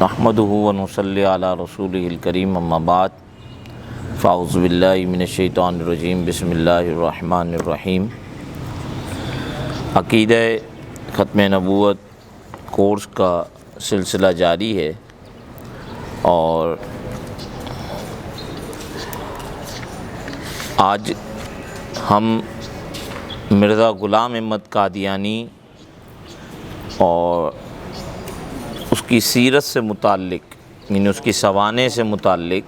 نحمدہ ونصلی علی رسولہ الکریم اما بعد فاعوذ باللہ من الشیطان الرجیم بسم اللہ الرحمن الرحیم۔ عقیدہ ختم نبوت کورس کا سلسلہ جاری ہے اور آج ہم مرزا غلام احمد قادیانی اور اس کی سیرت سے متعلق یعنی اس کی سوانح سے متعلق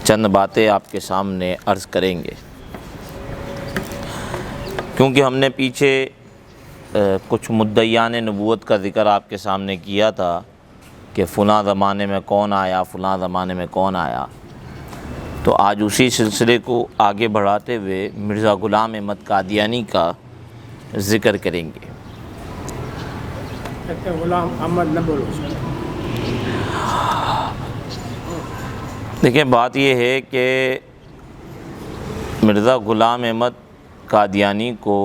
چند باتیں آپ کے سامنے عرض کریں گے، کیونکہ ہم نے پیچھے کچھ مدعیان نبوت کا ذکر آپ کے سامنے کیا تھا کہ فلاں زمانے میں کون آیا، فلاں زمانے میں کون آیا، تو آج اسی سلسلے کو آگے بڑھاتے ہوئے مرزا غلام احمد قادیانی کا ذکر کریں گے۔ غلام احمد نہ بولو۔ دیکھیں، بات یہ ہے کہ مرزا غلام احمد قادیانی کو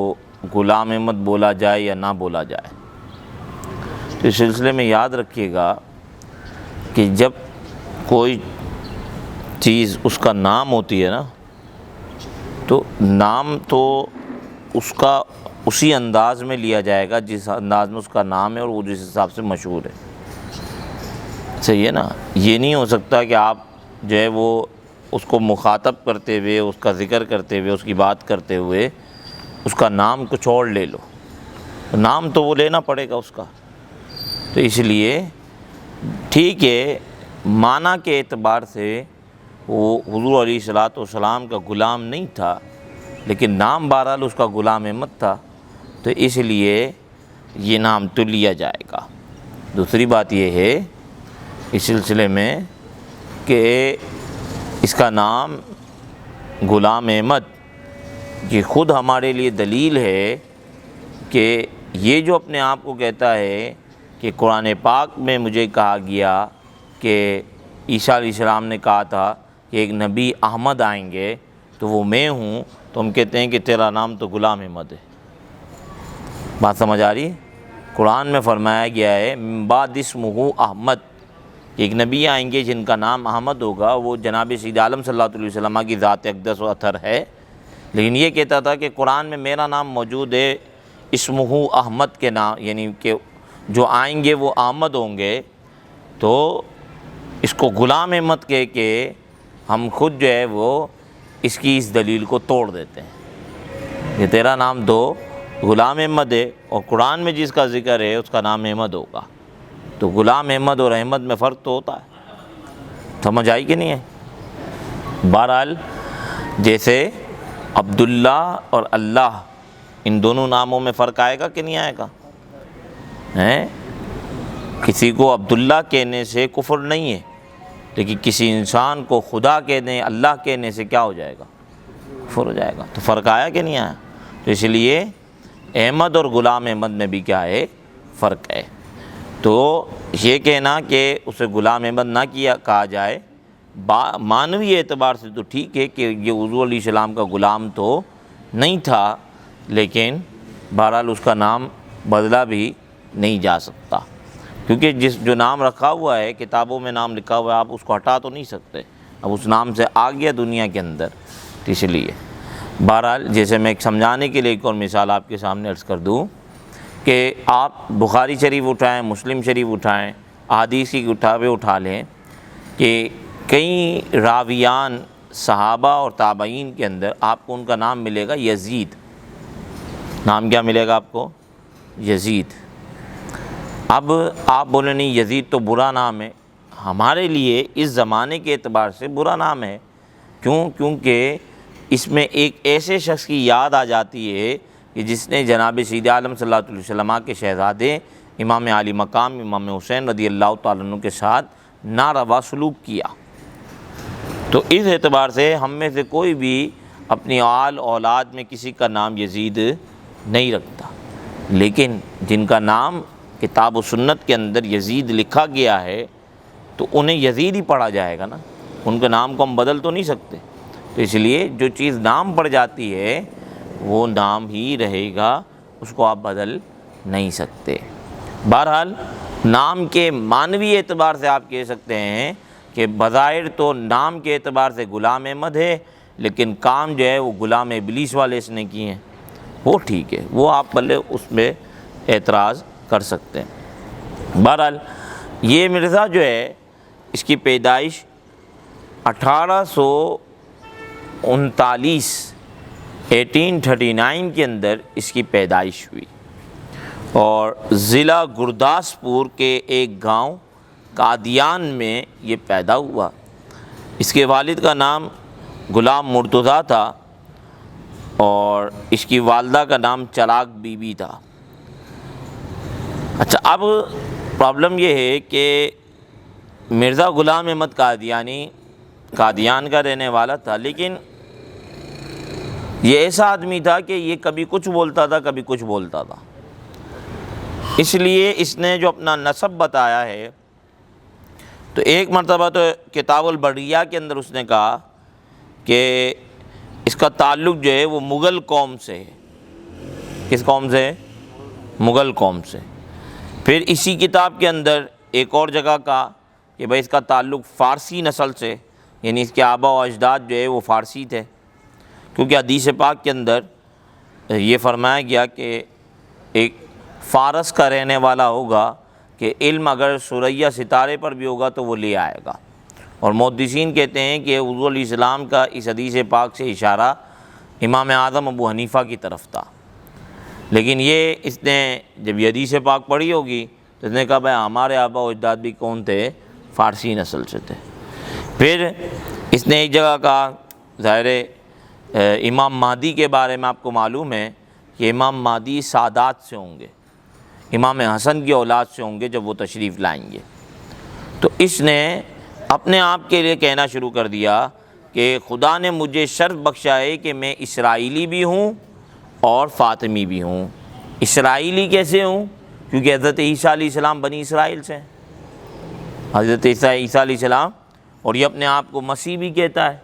غلام احمد بولا جائے یا نہ بولا جائے، تو اس سلسلے میں یاد رکھیے گا کہ جب کوئی چیز اس کا نام ہوتی ہے نا، تو نام تو اس کا اسی انداز میں لیا جائے گا جس انداز میں اس کا نام ہے اور وہ جس حساب سے مشہور ہے، صحیح ہے نا۔ یہ نہیں ہو سکتا کہ آپ جو ہے وہ اس کو مخاطب کرتے ہوئے، اس کا ذکر کرتے ہوئے، اس کی بات کرتے ہوئے اس کا نام کچھ اور لے لو، نام تو وہ لینا پڑے گا اس کا۔ تو اس لیے ٹھیک ہے، معنی کے اعتبار سے وہ حضور علیہ الصلوۃ والسلام کا غلام نہیں تھا، لیکن نام بہرحال اس کا غلام احمد تھا، تو اس لیے یہ نام تو لیا جائے گا۔ دوسری بات یہ ہے اس سلسلے میں کہ اس کا نام غلام احمد یہ خود ہمارے لیے دلیل ہے کہ یہ جو اپنے آپ کو کہتا ہے کہ قرآن پاک میں مجھے کہا گیا کہ عیسیٰ علیہ السلام نے کہا تھا کہ ایک نبی احمد آئیں گے تو وہ میں ہوں، تو ہم کہتے ہیں کہ تیرا نام تو غلام احمد ہے۔ بات سمجھ آ رہی ہے؟ قرآن میں فرمایا گیا ہے من بعد اسمہ احمد، ایک نبی آئیں گے جن کا نام احمد ہوگا، وہ جناب سید عالم صلی اللہ علیہ وسلم کی ذات اقدس و اطہر ہے، لیکن یہ کہتا تھا کہ قرآن میں میرا نام موجود ہے اسمہ احمد کے نام، یعنی کہ جو آئیں گے وہ احمد ہوں گے، تو اس کو غلام احمد کہہ کے ہم خود جو ہے وہ اس کی اس دلیل کو توڑ دیتے ہیں کہ تیرا نام تو غلام احمد ہے اور قرآن میں جس کا ذکر ہے اس کا نام احمد ہوگا، تو غلام احمد اور احمد میں فرق تو ہوتا ہے۔ سمجھ آئی کہ نہیں ہے؟ بہرحال جیسے عبداللہ اور اللہ، ان دونوں ناموں میں فرق آئے گا کہ نہیں آئے گا؟ کسی کو عبداللہ کہنے سے کفر نہیں ہے، لیکن کسی انسان کو خدا کہنے، اللہ کہنے سے کیا ہو جائے گا؟ کفر ہو جائے گا۔ تو فرق آیا کہ نہیں آیا؟ تو اس لیے احمد اور غلام احمد میں بھی کیا ہے؟ فرق ہے۔ تو یہ کہنا کہ اسے غلام احمد نہ کہا جائے، معنوی اعتبار سے تو ٹھیک ہے کہ یہ حضور علیہ السلام کا غلام تو نہیں تھا، لیکن بہرحال اس کا نام بدلا بھی نہیں جا سکتا، کیونکہ جو نام رکھا ہوا ہے، کتابوں میں نام لکھا ہوا ہے، آپ اس کو ہٹا تو نہیں سکتے، اب اس نام سے آ گیا دنیا کے اندر، تو اس لیے بہرحال جیسے میں ایک سمجھانے کے لیے ایک اور مثال آپ کے سامنے عرض کر دوں کہ آپ بخاری شریف اٹھائیں، مسلم شریف اٹھائیں، احادیث کی کتابیں اٹھا لیں کہ کئی راویان صحابہ اور تابعین کے اندر آپ کو ان کا نام ملے گا یزید۔ نام کیا ملے گا آپ کو؟ یزید۔ اب آپ بولیں نہیں یزید تو برا نام ہے، ہمارے لیے اس زمانے کے اعتبار سے برا نام ہے۔ کیونکہ اس میں ایک ایسے شخص کی یاد آ جاتی ہے کہ جس نے جناب سید عالم صلی اللہ علیہ وسلم کے شہزادے امام علی مقام امام حسین رضی اللہ تعالیٰ عنہ کے ساتھ ناروا سلوک کیا، تو اس اعتبار سے ہم میں سے کوئی بھی اپنی آل اولاد میں کسی کا نام یزید نہیں رکھتا، لیکن جن کا نام کتاب و سنت کے اندر یزید لکھا گیا ہے تو انہیں یزید ہی پڑھا جائے گا نا، ان کے نام کو ہم بدل تو نہیں سکتے۔ تو اس لیے جو چیز نام پڑ جاتی ہے وہ نام ہی رہے گا، اس کو آپ بدل نہیں سکتے۔ بہرحال نام کے معنوی اعتبار سے آپ کہہ سکتے ہیں کہ بظاہر تو نام کے اعتبار سے غلام احمد ہے، لیکن کام جو ہے وہ غلام ابلیس والے اس نے کیے ہیں، وہ ٹھیک ہے، وہ آپ بھلے اس میں اعتراض کر سکتے ہیں۔ بہرحال یہ مرزا جو ہے اس کی پیدائش 1839 کے اندر اس کی پیدائش ہوئی، اور ضلع گرداسپور کے ایک گاؤں قادیان میں یہ پیدا ہوا۔ اس کے والد کا نام غلام مرتضیٰ تھا اور اس کی والدہ کا نام چراغ بی بی تھا۔ اچھا، اب پرابلم یہ ہے کہ مرزا غلام احمد قادیانی قادیان کا رہنے والا تھا، لیکن یہ ایسا آدمی تھا کہ یہ کبھی کچھ بولتا تھا کبھی کچھ بولتا تھا، اس لیے اس نے جو اپنا نسب بتایا ہے تو ایک مرتبہ تو کتاب البریہ کے اندر اس نے کہا کہ اس کا تعلق جو ہے وہ مغل قوم سے ہے۔ کس قوم سے ہے؟ مغل قوم سے۔ پھر اسی کتاب کے اندر ایک اور جگہ کہا کہ بھائی اس کا تعلق فارسی نسل سے، یعنی اس کے آبا و اجداد جو ہے وہ فارسی تھے، کیونکہ حدیث پاک کے اندر یہ فرمایا گیا کہ ایک فارس کا رہنے والا ہوگا کہ علم اگر ثریا ستارے پر بھی ہوگا تو وہ لے آئے گا، اور محدثین کہتے ہیں کہ حضور علیہ السلام کا اس حدیث پاک سے اشارہ امام اعظم ابو حنیفہ کی طرف تھا، لیکن یہ اس نے جب یہ حدیث پاک پڑھی ہوگی تو اس نے کہا بھائی ہمارے آبا و اجداد بھی کون تھے؟ فارسی نسل سے تھے۔ پھر اس نے ایک جگہ کہا، ظاہر امام مہدی کے بارے میں آپ کو معلوم ہے کہ امام مہدی سادات سے ہوں گے، امام حسن کی اولاد سے ہوں گے جب وہ تشریف لائیں گے، تو اس نے اپنے آپ کے لیے کہنا شروع کر دیا کہ خدا نے مجھے شرف بخشا ہے کہ میں اسرائیلی بھی ہوں اور فاطمی بھی ہوں۔ اسرائیلی کیسے ہوں؟ کیونکہ حضرت عیسیٰ علیہ السلام بنی اسرائیل سے ہیں، حضرت عیسیٰ علیہ السلام، اور یہ اپنے آپ کو مسیح بھی کہتا ہے،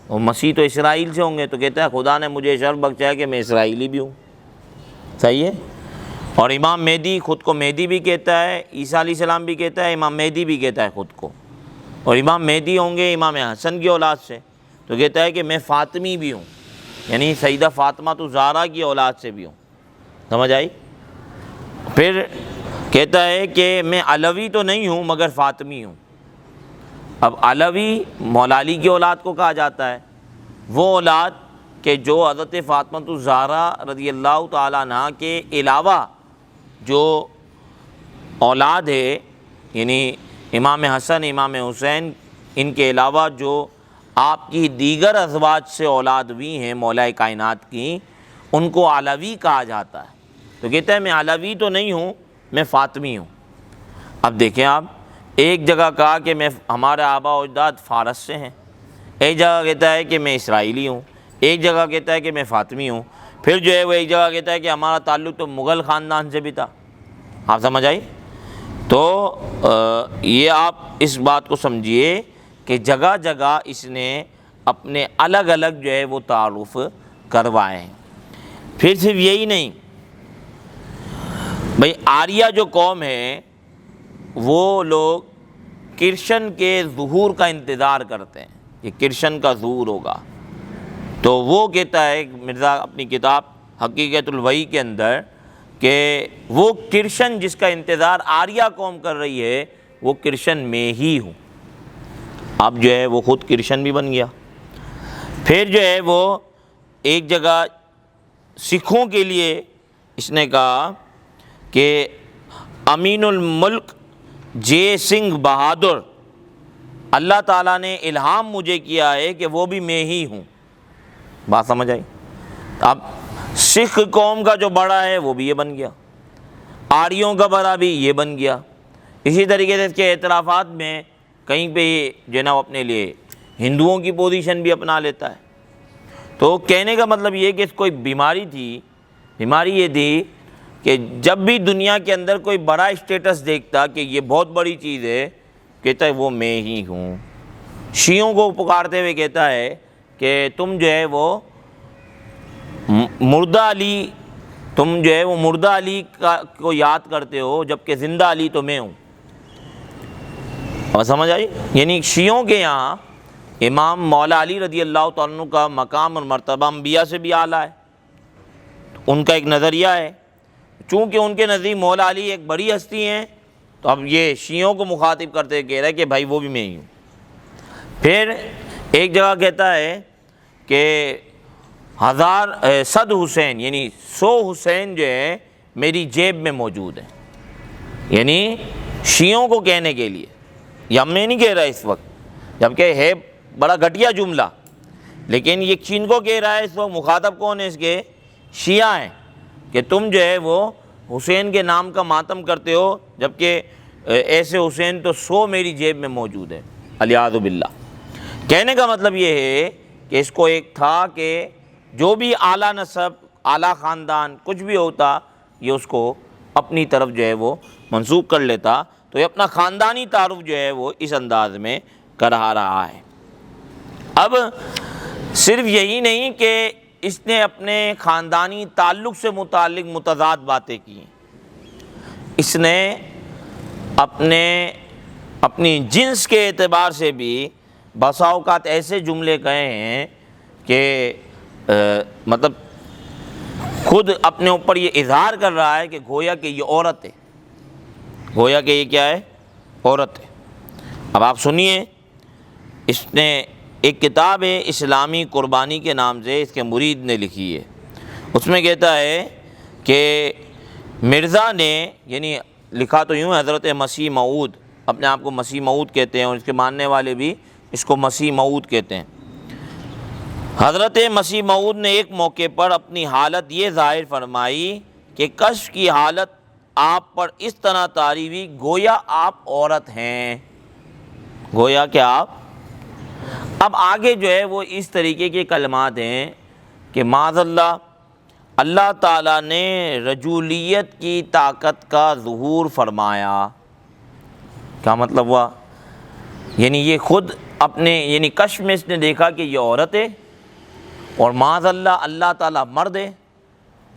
اور مسیح تو اسرائیل سے ہوں گے، تو کہتا ہے خدا نے مجھے شرف بخشا ہے کہ میں اسرائیلی بھی ہوں۔ صحیح ہے؟ اور امام مہدی خود کو مہدی بھی کہتا ہے، عیسیٰ علیہ السلام بھی کہتا ہے، امام مہدی بھی کہتا ہے خود کو، اور امام مہدی ہوں گے امام حسن کی اولاد سے، تو کہتا ہے کہ میں فاطمی بھی ہوں، یعنی سیدہ فاطمہ الزہرا کی اولاد سے بھی ہوں۔ سمجھ آئی؟ پھر کہتا ہے کہ میں علوی تو نہیں ہوں مگر فاطمی ہوں۔ اب علوی مولا علی کی اولاد کو کہا جاتا ہے، وہ اولاد کہ جو حضرت فاطمہ الزہرا رضی اللہ تعالیٰ عنہ کے علاوہ جو اولاد ہے، یعنی امام حسن امام حسین، ان کے علاوہ جو آپ کی دیگر ازواج سے اولاد بھی ہیں مولا کائنات کی، ان کو علوی کہا جاتا ہے۔ تو کہتا ہے میں علوی تو نہیں ہوں، میں فاطمی ہوں۔ اب دیکھیں آپ، ایک جگہ کہا کہ میں ہمارے آبا و اجداد فارس سے ہیں، ایک جگہ کہتا ہے کہ میں اسرائیلی ہوں، ایک جگہ کہتا ہے کہ میں فاطمی ہوں، پھر جو ہے وہ ایک جگہ کہتا ہے کہ ہمارا تعلق تو مغل خاندان سے بھی تھا۔ آپ سمجھ آئی؟ تو یہ آپ اس بات کو سمجھیے کہ جگہ جگہ اس نے اپنے الگ الگ جو ہے وہ تعارف کروائے ہیں۔ پھر صرف یہی نہیں، بھئی آریہ جو قوم ہے وہ لوگ کرشن کے ظہور کا انتظار کرتے ہیں کہ کرشن کا ظہور ہوگا، تو وہ کہتا ہے مرزا اپنی کتاب حقیقت الوحی کے اندر کہ وہ کرشن جس کا انتظار آریہ قوم کر رہی ہے وہ کرشن میں ہی ہوں۔ اب جو ہے وہ خود کرشن بھی بن گیا۔ پھر جو ہے وہ ایک جگہ سکھوں کے لیے اس نے کہا کہ امین الملک جے سنگھ بہادر، اللہ تعالیٰ نے الہام مجھے کیا ہے کہ وہ بھی میں ہی ہوں۔ بات سمجھ آئی؟ اب سکھ قوم کا جو بڑا ہے وہ بھی یہ بن گیا، آریوں کا بڑا بھی یہ بن گیا۔ اسی طریقے سے اس کے اعترافات میں کہیں پہ جو ہے نا وہ اپنے لیے ہندوؤں کی پوزیشن بھی اپنا لیتا ہے۔ تو کہنے کا مطلب یہ کہ اس کوئی بیماری تھی، بیماری یہ تھی کہ جب بھی دنیا کے اندر کوئی بڑا اسٹیٹس دیکھتا کہ یہ بہت بڑی چیز ہے، کہتا ہے وہ میں ہی ہوں۔ شیعوں کو پکارتے ہوئے کہتا ہے کہ تم جو ہے وہ مردہ علی تم جو ہے وہ مردہ علی کو یاد کرتے ہو جبکہ زندہ علی تو میں ہوں۔ اور سمجھ آئی؟ یعنی شیعوں کے یہاں امام مولا علی رضی اللہ تعالیٰ عنہ کا مقام اور مرتبہ انبیاء سے بھی اعلیٰ ہے، ان کا ایک نظریہ ہے۔ چونکہ ان کے نزدیک مولا علی ایک بڑی ہستی ہیں، تو اب یہ شیعوں کو مخاطب کرتے کہہ رہا ہے کہ بھائی وہ بھی میں ہی ہوں۔ پھر ایک جگہ کہتا ہے کہ 100 حسین یعنی 100 حسین جو ہے میری جیب میں موجود ہیں، یعنی شیعوں کو کہنے کے لیے، یا میں نہیں کہہ رہا اس وقت، جبکہ ہے بڑا گھٹیا جملہ، لیکن یہ کن کو کہہ رہا ہے اس وقت؟ مخاطب کون ہے اس کے؟ شیعہ ہیں، کہ تم جو ہے وہ حسین کے نام کا ماتم کرتے ہو، جبکہ ایسے حسین تو 100 میری جیب میں موجود ہیں، الیاذ باللہ۔ کہنے کا مطلب یہ ہے کہ اس کو ایک تھا کہ جو بھی اعلیٰ نسب، اعلیٰ خاندان کچھ بھی ہوتا، یہ اس کو اپنی طرف جو ہے وہ منسوب کر لیتا، تو یہ اپنا خاندانی تعارف جو ہے وہ اس انداز میں کرا رہا ہے۔ اب صرف یہی نہیں کہ اس نے اپنے خاندانی تعلق سے متعلق متضاد باتیں کی، اس نے اپنی جنس کے اعتبار سے بھی بسا اوقات ایسے جملے کہے ہیں کہ مطلب خود اپنے اوپر یہ اظہار کر رہا ہے کہ گویا کہ یہ عورت ہے، گویا کہ یہ کیا ہے؟ عورت ہے۔ اب آپ سنیے، اس نے ایک کتاب ہے اسلامی قربانی کے نام سے، اس کے مرید نے لکھی ہے، اس میں کہتا ہے کہ مرزا نے، یعنی لکھا تو یوں حضرت مسیح موعود، اپنے آپ کو مسیح موعود کہتے ہیں اور اس کے ماننے والے بھی اس کو مسیح موعود کہتے ہیں۔ حضرت مسیح موعود نے ایک موقع پر اپنی حالت یہ ظاہر فرمائی کہ کشف کی حالت آپ پر اس طرح طاری ہوئی گویا آپ عورت ہیں، گویا کہ آپ۔ اب آگے جو ہے وہ اس طریقے کے کلمات ہیں کہ معاذ اللہ، اللہ تعالیٰ نے رجولیت کی طاقت کا ظہور فرمایا۔ کیا مطلب ہوا؟ یعنی یہ خود اپنے یعنی کشف میں اس نے دیکھا کہ یہ عورت ہے، اور معاذ اللہ اللہ تعالیٰ مرد ہے،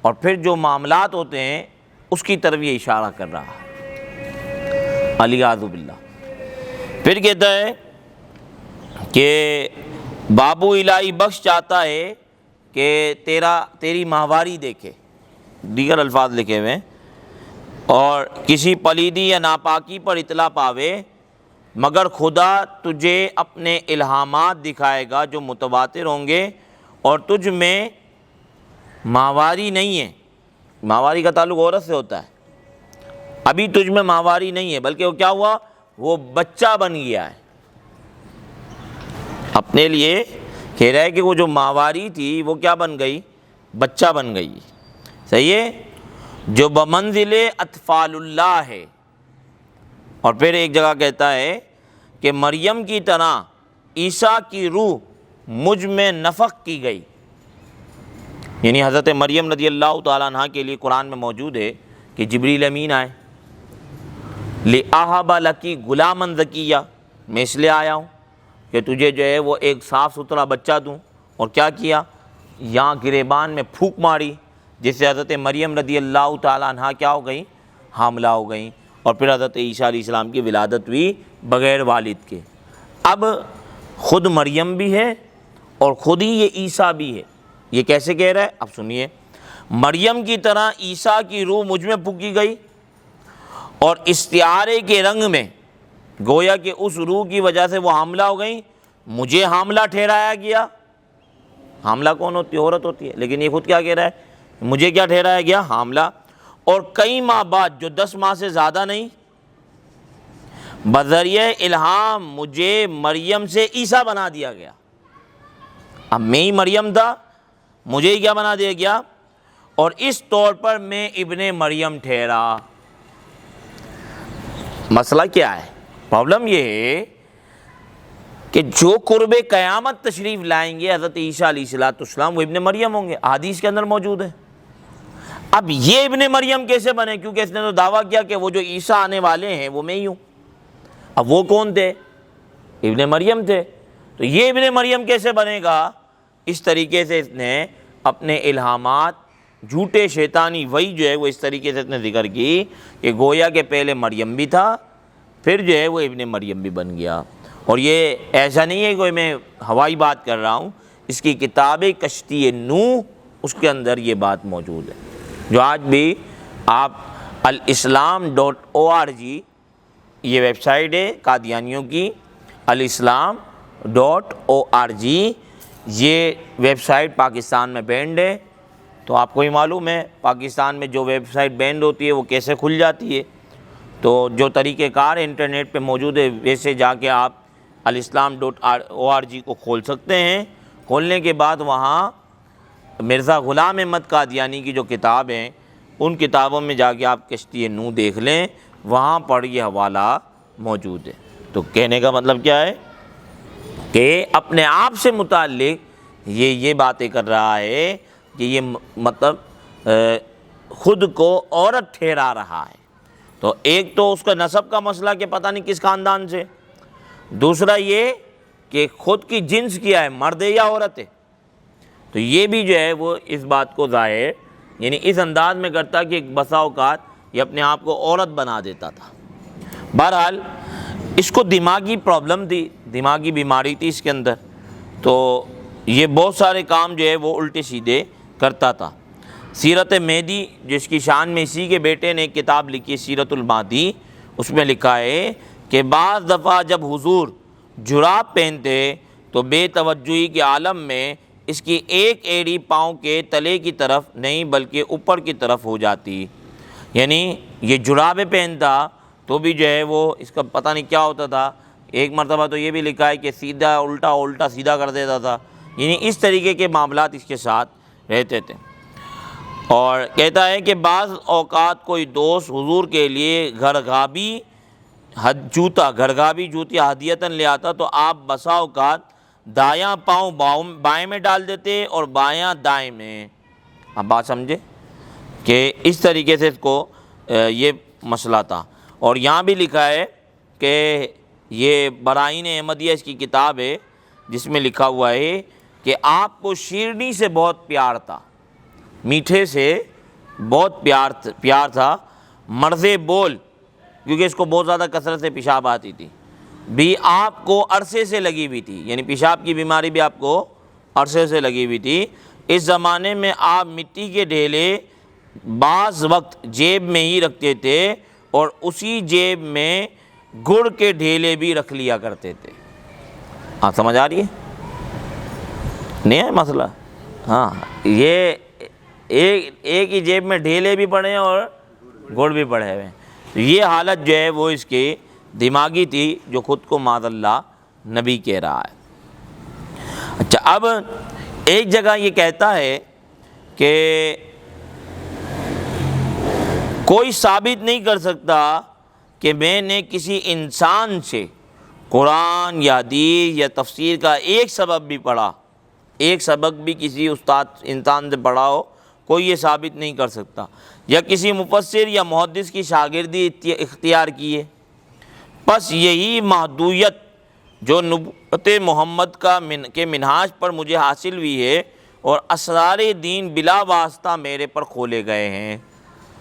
اور پھر جو معاملات ہوتے ہیں اس کی طرف یہ اشارہ کر رہا ہے، الیاذ باللہ۔ پھر کہتا ہے کہ بابو الہی بخش چاہتا ہے کہ تیری ماہواری دیکھے، دیگر الفاظ لکھے ہوئے ہیں، اور کسی پلیدی یا ناپاکی پر اطلاع پاوے، مگر خدا تجھے اپنے الہامات دکھائے گا جو متواتر ہوں گے، اور تجھ میں ماہواری نہیں ہے۔ ماہواری کا تعلق عورت سے ہوتا ہے، ابھی تجھ میں ماہواری نہیں ہے، بلکہ وہ کیا ہوا؟ وہ بچہ بن گیا ہے۔ اپنے لیے کہہ رہا ہے کہ وہ جو ماہواری تھی وہ کیا بن گئی؟ بچہ بن گئی، صحیح ہے، جو بمنزل اطفال اللہ ہے۔ اور پھر ایک جگہ کہتا ہے کہ مریم کی طرح عیسیٰ کی روح مجھ میں نفخ کی گئی، یعنی حضرت مریم رضی اللہ تعالیٰ عنہ کے لیے قرآن میں موجود ہے کہ جبریل امین آئے، لِأَهَبَ لَكِ غُلَامًا زَكِيًّا، میں اس لیے آیا ہوں کہ تجھے جو ہے وہ ایک صاف ستھرا بچہ دوں، اور کیا کیا؟ یہاں گریبان میں پھونک ماری، جس سے حضرت مریم رضی اللہ تعالیٰ عنہ کیا ہو گئیں؟ حاملہ ہو گئیں، اور پھر حضرت عیسیٰ علیہ السلام کی ولادت ہوئی بغیر والد کے۔ اب خود مریم بھی ہے اور خود ہی یہ عیسیٰ بھی ہے۔ یہ کیسے کہہ رہا ہے؟ اب سنیے، مریم کی طرح عیسیٰ کی روح مجھ میں پھونکی گئی، اور استعارے کے رنگ میں گویا کہ اس روح کی وجہ سے وہ حاملہ ہو گئیں، مجھے حاملہ ٹھہرایا گیا۔ حاملہ کون ہوتی ہے؟ عورت ہوتی ہے، لیکن یہ خود کیا کہہ رہا ہے؟ مجھے کیا ٹھہرایا گیا؟ حاملہ۔ اور کئی ماہ بعد، جو 10 ماہ سے زیادہ نہیں، بذریعہ الہام مجھے مریم سے عیسیٰ بنا دیا گیا۔ اب میں ہی مریم تھا، مجھے ہی کیا بنا دیا گیا، اور اس طور پر میں ابن مریم ٹھہرا۔ مسئلہ کیا ہے؟ پرابلم یہ ہے کہ جو قرب قیامت تشریف لائیں گے حضرت عیسیٰ علیہ السلام، وہ ابن مریم ہوں گے، حدیث کے اندر موجود ہے۔ اب یہ ابن مریم کیسے بنے؟ کیونکہ اس نے تو دعویٰ کیا کہ وہ جو عیسیٰ آنے والے ہیں وہ میں ہی ہوں۔ اب وہ کون تھے؟ ابن مریم تھے، تو یہ ابن مریم کیسے بنے گا؟ اس طریقے سے اس نے اپنے الہامات جھوٹے شیطانی وہی جو ہے وہ اس طریقے سے اس نے ذکر کی کہ گویا کہ پہلے مریم بھی تھا، پھر جو ہے وہ ابن مریم بھی بن گیا۔ اور یہ ایسا نہیں ہے کہ میں ہوائی بات کر رہا ہوں، اس کی کتاب کشتی نوح، اس کے اندر یہ بات موجود ہے، جو آج بھی آپ alislam.org یہ ویب سائٹ ہے قادیانیوں کی، alislam.org یہ ویب سائٹ پاکستان میں بینڈ ہے۔ تو آپ کو ہی معلوم ہے پاکستان میں جو ویب سائٹ بینڈ ہوتی ہے وہ کیسے کھل جاتی ہے، تو جو طریقہ کار انٹرنیٹ پہ موجود ہے ویسے جا کے آپ alislam.org کو کھول سکتے ہیں۔ کھولنے کے بعد وہاں مرزا غلام احمد قادیانی کی جو کتاب ہیں ان کتابوں میں جا کے آپ کشتی نوح دیکھ لیں، وہاں پر یہ حوالہ موجود ہے۔ تو کہنے کا مطلب کیا ہے کہ اپنے آپ سے متعلق یہ باتیں کر رہا ہے کہ یہ مطلب خود کو عورت ٹھہرا رہا ہے۔ تو ایک تو اس کا نسب کا مسئلہ کہ پتہ نہیں کس خاندان سے، دوسرا یہ کہ خود کی جنس کیا ہے، مرد ہے یا عورت ہے۔ تو یہ بھی جو ہے وہ اس بات کو ظاہر یعنی اس انداز میں کرتا کہ بسا اوقات یہ اپنے آپ کو عورت بنا دیتا تھا۔ بہرحال اس کو دماغی پرابلم تھی، دماغی بیماری تھی اس کے اندر، تو یہ بہت سارے کام جو ہے وہ الٹے سیدھے کرتا تھا۔ سیرت مہدی جس کی شان میں اسی کے بیٹے نے ایک کتاب لکھی ہے سیرت المہدی، اس میں لکھا ہے کہ بعض دفعہ جب حضور جراب پہنتے تو بے توجہی کے عالم میں اس کی ایک ایڑی پاؤں کے تلے کی طرف نہیں بلکہ اوپر کی طرف ہو جاتی، یعنی یہ جرابیں پہنتا تو بھی جو ہے وہ اس کا پتہ نہیں کیا ہوتا تھا۔ ایک مرتبہ تو یہ بھی لکھا ہے کہ سیدھا الٹا الٹا سیدھا کر دیتا تھا، یعنی اس طریقے کے معاملات اس کے ساتھ رہتے تھے۔ اور کہتا ہے کہ بعض اوقات کوئی دوست حضور کے لیے گھرگابی جوتی ہدیتاً لے آتا تو آپ بسا اوقات دایاں پاؤں بائیں میں ڈال دیتے اور بایاں دائیں میں۔ آپ بات سمجھے کہ اس طریقے سے اس کو یہ مسئلہ تھا۔ اور یہاں بھی لکھا ہے کہ یہ براہین احمدیہ اس کی کتاب ہے جس میں لکھا ہوا ہے کہ آپ کو شیرنی سے بہت پیار تھا، میٹھے سے بہت پیار تھا، مرض بول کیونکہ اس کو بہت زیادہ کثرت سے پیشاب آتی تھی، بھی آپ کو عرصے سے لگی ہوئی تھی، یعنی پیشاب کی بیماری بھی آپ کو عرصے سے لگی ہوئی تھی۔ اس زمانے میں آپ مٹی کے ڈھیلے بعض وقت جیب میں ہی رکھتے تھے اور اسی جیب میں گڑ کے ڈھیلے بھی رکھ لیا کرتے تھے۔ ہاں سمجھ آ رہی ہے؟ نہیں ہے مسئلہ؟ ہاں یہ ایک ہی جیب میں ڈھیلے بھی پڑے ہیں اور گڑ بھی پڑے ہوئے ہیں۔ یہ حالت جو ہے وہ اس کی دماغی تھی جو خود کو معاذ اللہ نبی کہہ رہا ہے۔ اچھا اب ایک جگہ یہ کہتا ہے کہ کوئی ثابت نہیں کر سکتا کہ میں نے کسی انسان سے قرآن یا حدیث یا تفسیر کا ایک سبق بھی پڑھا، ایک سبق بھی کسی استاد انسان سے پڑھا ہو، کوئی یہ ثابت نہیں کر سکتا، یا کسی مفسر یا محدث کی شاگردی اختیار کی ہے۔ پس یہی محدودیت جو نبوت محمد کے منہاج پر مجھے حاصل ہوئی ہے اور اسرار دین بلا واسطہ میرے پر کھولے گئے ہیں،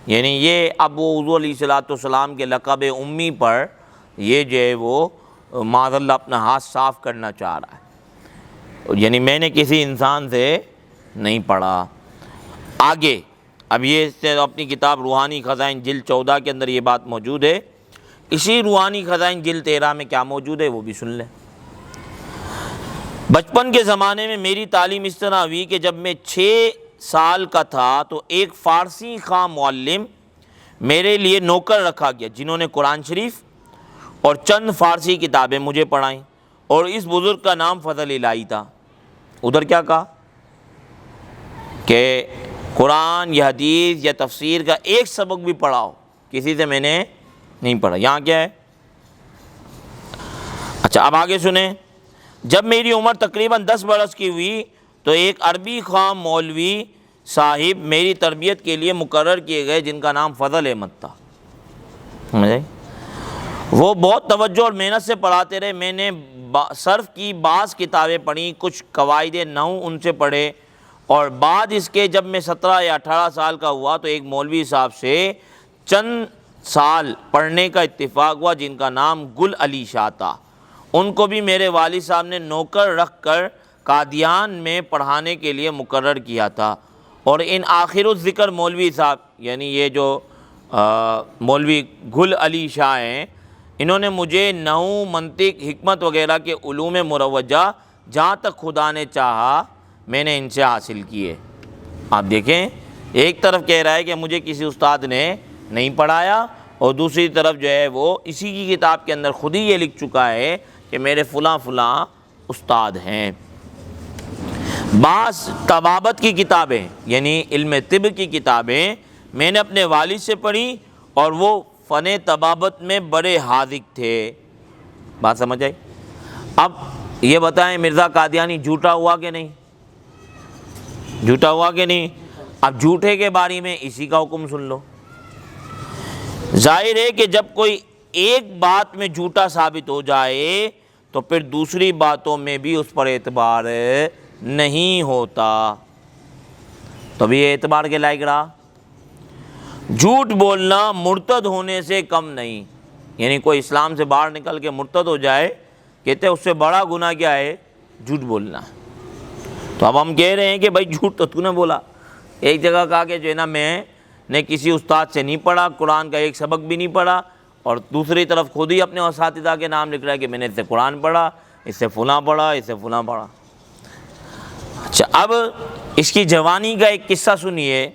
یعنی یہ اب وہ حضور علیہ السلام کے لقب امی پر یہ جو ہے وہ معاذ اللہ اپنا ہاتھ صاف کرنا چاہ رہا ہے، یعنی میں نے کسی انسان سے نہیں پڑھا۔ آگے اب یہ اپنی کتاب روحانی خزائن جلد 14 کے اندر یہ بات موجود ہے۔ اسی روحانی خزائن جلد 13 میں کیا موجود ہے وہ بھی سن لیں۔ بچپن کے زمانے میں میری تعلیم اس طرح ہوئی کہ جب میں 6 سال کا تھا تو ایک فارسی خواہ معلم میرے لیے نوکر رکھا گیا جنہوں نے قرآن شریف اور چند فارسی کتابیں مجھے پڑھائیں، اور اس بزرگ کا نام فضل الہی تھا۔ ادھر کیا کہا کہ قرآن یا حدیث یا تفسیر کا ایک سبق بھی پڑھاؤ، کسی سے میں نے نہیں پڑھا۔ یہاں کیا ہے؟ اچھا اب آگے سنیں۔ جب میری عمر تقریباً 10 برس کی ہوئی تو ایک عربی خواہ مولوی صاحب میری تربیت کے لیے مقرر کیے گئے جن کا نام فضل احمد تھا۔ وہ بہت توجہ اور محنت سے پڑھاتے رہے۔ میں نے صرف کی بعض کتابیں پڑھیں، کچھ قواعد نحو ان سے پڑھے اور بعد اس کے جب میں 17 یا 18 سال کا ہوا تو ایک مولوی صاحب سے چند سال پڑھنے کا اتفاق ہوا جن کا نام گل علی شاہ تھا۔ ان کو بھی میرے والد صاحب نے نوکر رکھ کر قادیان میں پڑھانے کے لیے مقرر کیا تھا۔ اور ان آخر الذکر مولوی صاحب یعنی یہ جو مولوی گل علی شاہ ہیں، انہوں نے مجھے نحو، منطق، حکمت وغیرہ کے علوم مروجہ جہاں تک خدا نے چاہا میں نے ان سے حاصل کیے۔ آپ دیکھیں، ایک طرف کہہ رہا ہے کہ مجھے کسی استاد نے نہیں پڑھایا، اور دوسری طرف جو ہے وہ اسی کی کتاب کے اندر خود ہی یہ لکھ چکا ہے کہ میرے فلاں فلاں استاد ہیں۔ بعض طبابت کی کتابیں یعنی علم طب کی کتابیں میں نے اپنے والد سے پڑھی، اور وہ فن طبابت میں بڑے حاذق تھے۔ بات سمجھ آئی؟ اب یہ بتائیں مرزا قادیانی جھوٹا ہوا کہ نہیں؟ جھوٹا ہوا کہ نہیں؟ اب جھوٹے کے بارے میں اسی کا حکم سن لو۔ ظاہر ہے کہ جب کوئی ایک بات میں جھوٹا ثابت ہو جائے تو پھر دوسری باتوں میں بھی اس پر اعتبار نہیں ہوتا، تو بھی اعتبار کے لائق رہا۔ جھوٹ بولنا مرتد ہونے سے کم نہیں، یعنی کوئی اسلام سے باہر نکل کے مرتد ہو جائے، کہتے ہیں اس سے بڑا گناہ کیا ہے؟ جھوٹ بولنا۔ تو اب ہم کہہ رہے ہیں کہ بھائی جھوٹ تو نے بولا، ایک جگہ کہا کہ جو ہے نا میں نے کسی استاد سے نہیں پڑھا، قرآن کا ایک سبق بھی نہیں پڑھا، اور دوسری طرف خود ہی اپنے اساتذہ کے نام لکھ رہا ہے کہ میں نے اس سے قرآن پڑھا، اس سے فلاں پڑھا، اس سے فلاں پڑھا۔ اچھا، اب اس کی جوانی کا ایک قصہ سنیے۔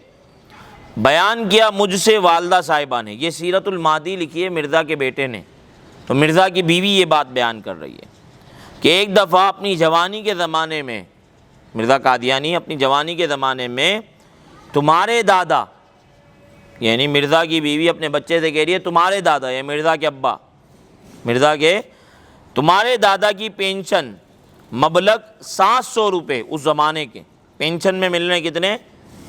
بیان کیا مجھ سے والدہ صاحبہ نے، یہ سیرت المہدی لکھی ہے مرزا کے بیٹے نے، تو مرزا کی بیوی یہ بات بیان کر رہی ہے کہ ایک دفعہ اپنی جوانی کے زمانے میں، مرزا قادیانی اپنی جوانی کے زمانے میں تمہارے دادا، یعنی مرزا کی بیوی اپنے بچے سے کہہ رہی ہے تمہارے دادا، یا مرزا کے ابا، مرزا کے تمہارے دادا کی پینشن مبلغ 700 روپے، اس زمانے کے پینشن میں ملنے کتنے؟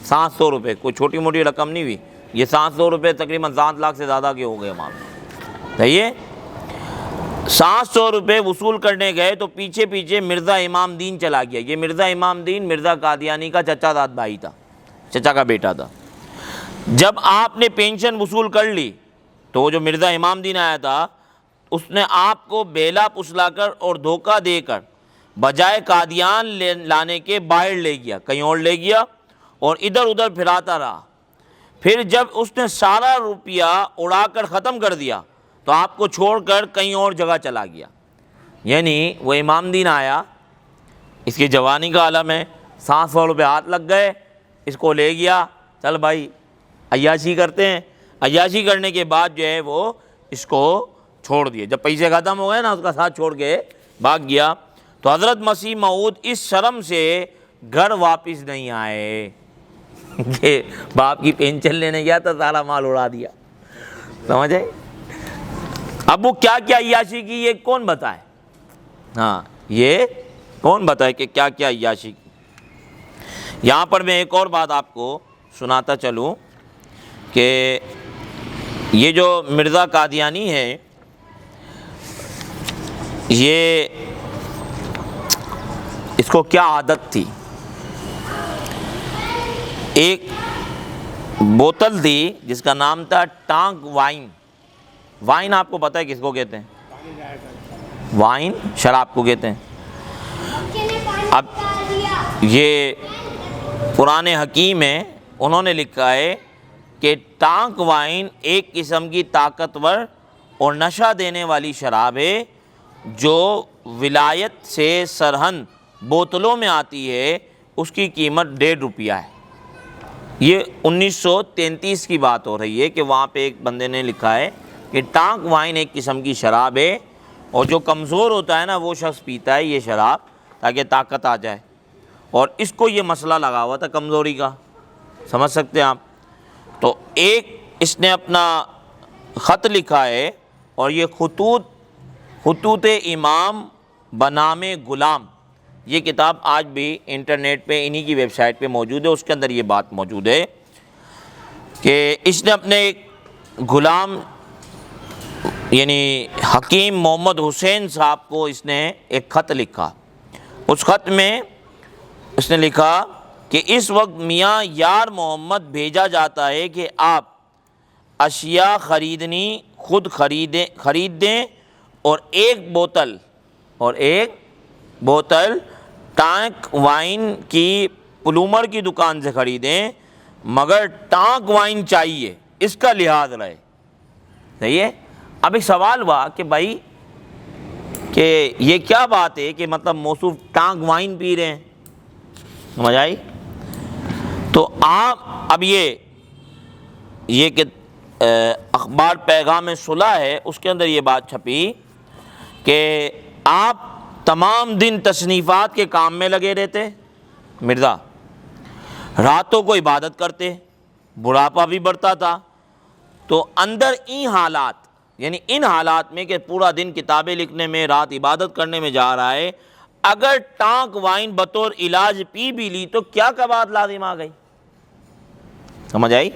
700 روپے، کوئی چھوٹی موٹی رقم نہیں ہوئی، یہ 700 روپے تقریباً 7 لاکھ سے زیادہ کے ہو گئے معاملے۔ صحیح ہے؟ 700 روپے وصول کرنے گئے تو پیچھے پیچھے مرزا امام دین چلا گیا۔ یہ مرزا امام دین مرزا قادیانی کا چچا داد بھائی تھا، چچا کا بیٹا تھا۔ جب آپ نے پینشن وصول کر لی تو وہ جو مرزا امام دین آیا تھا اس نے آپ کو بیلا پسلا کر اور دھوکہ دے کر بجائے قادیان لانے کے باہر لے گیا، کہیں اور لے گیا، اور ادھر ادھر پھراتا رہا۔ پھر جب اس نے سارا روپیہ اڑا کر ختم کر دیا تو آپ کو چھوڑ کر کہیں اور جگہ چلا گیا۔ یعنی وہ امام دین آیا، اس کی جوانی کا عالم ہے، 700 روپے ہاتھ لگ گئے، اس کو لے گیا، چل بھائی عیاشی کرتے ہیں۔ عیاشی کرنے کے بعد جو ہے وہ اس کو چھوڑ دیے، جب پیسے ختم ہو گئے نا اس کا ساتھ چھوڑ کے بھاگ گیا۔ تو حضرت مسیح موعود اس شرم سے گھر واپس نہیں آئے کہ باپ کی پینشن لینے گیا تو سارا مال اڑا دیا۔ سمجھے؟ اب وہ کیا کیا عیاشی کی یہ کون بتائے؟ ہاں، یہ کون بتائے کہ کیا کیا عیاشی کی؟ یہاں پر میں ایک اور بات آپ کو سناتا چلوں کہ یہ جو مرزا قادیانی ہے یہ اس کو کیا عادت تھی؟ ایک بوتل تھی جس کا نام تھا ٹانک وائن۔ وائن آپ کو پتہ ہے کس کو کہتے ہیں؟ وائن شراب کو کہتے ہیں۔ اب یہ قرآن حکیم ہے، انہوں نے لکھا ہے کہ ٹانک وائن ایک قسم کی طاقتور اور نشہ دینے والی شراب ہے جو ولایت سے سرہن بوتلوں میں آتی ہے، اس کی قیمت 1.5 روپیہ ہے۔ یہ 1933 کی بات ہو رہی ہے کہ وہاں پہ ایک بندے نے لکھا ہے کہ ٹانک وائن ایک قسم کی شراب ہے، اور جو کمزور ہوتا ہے نا وہ شخص پیتا ہے یہ شراب تاکہ طاقت آ جائے، اور اس کو یہ مسئلہ لگا ہوا تھا کمزوری کا۔ سمجھ سکتے ہیں آپ؟ تو ایک اس نے اپنا خط لکھا ہے، اور یہ خطوط امام بنام غلام، یہ کتاب آج بھی انٹرنیٹ پہ انہی کی ویب سائٹ پہ موجود ہے، اس کے اندر یہ بات موجود ہے کہ اس نے اپنے ایک غلام یعنی حکیم محمد حسین صاحب کو اس نے ایک خط لکھا۔ اس خط میں اس نے لکھا کہ اس وقت میاں یار محمد بھیجا جاتا ہے کہ آپ اشیاء خود خرید دیں اور ایک بوتل ٹانک وائن کی پلومر کی دکان سے خریدیں، مگر ٹانک وائن چاہیے، اس کا لحاظ رہے۔ صحیح ہے؟ اب ایک سوال ہوا کہ بھائی کہ یہ کیا بات ہے کہ مطلب موصوف ٹانک وائن پی رہے ہیں، سمجھ آئی؟ تو آپ اب یہ کہ اخبار پیغام صلح ہے، اس کے اندر یہ بات چھپی کہ آپ تمام دن تصنیفات کے کام میں لگے رہتے مرزا، راتوں کو عبادت کرتے، بڑھاپا بھی بڑھتا تھا، تو اندر ان حالات میں کہ پورا دن کتابیں لکھنے میں، رات عبادت کرنے میں جا رہا ہے، اگر ٹانک وائن بطور علاج پی بھی لی تو کیا بات لازم آ گئی؟ سمجھ آئی؟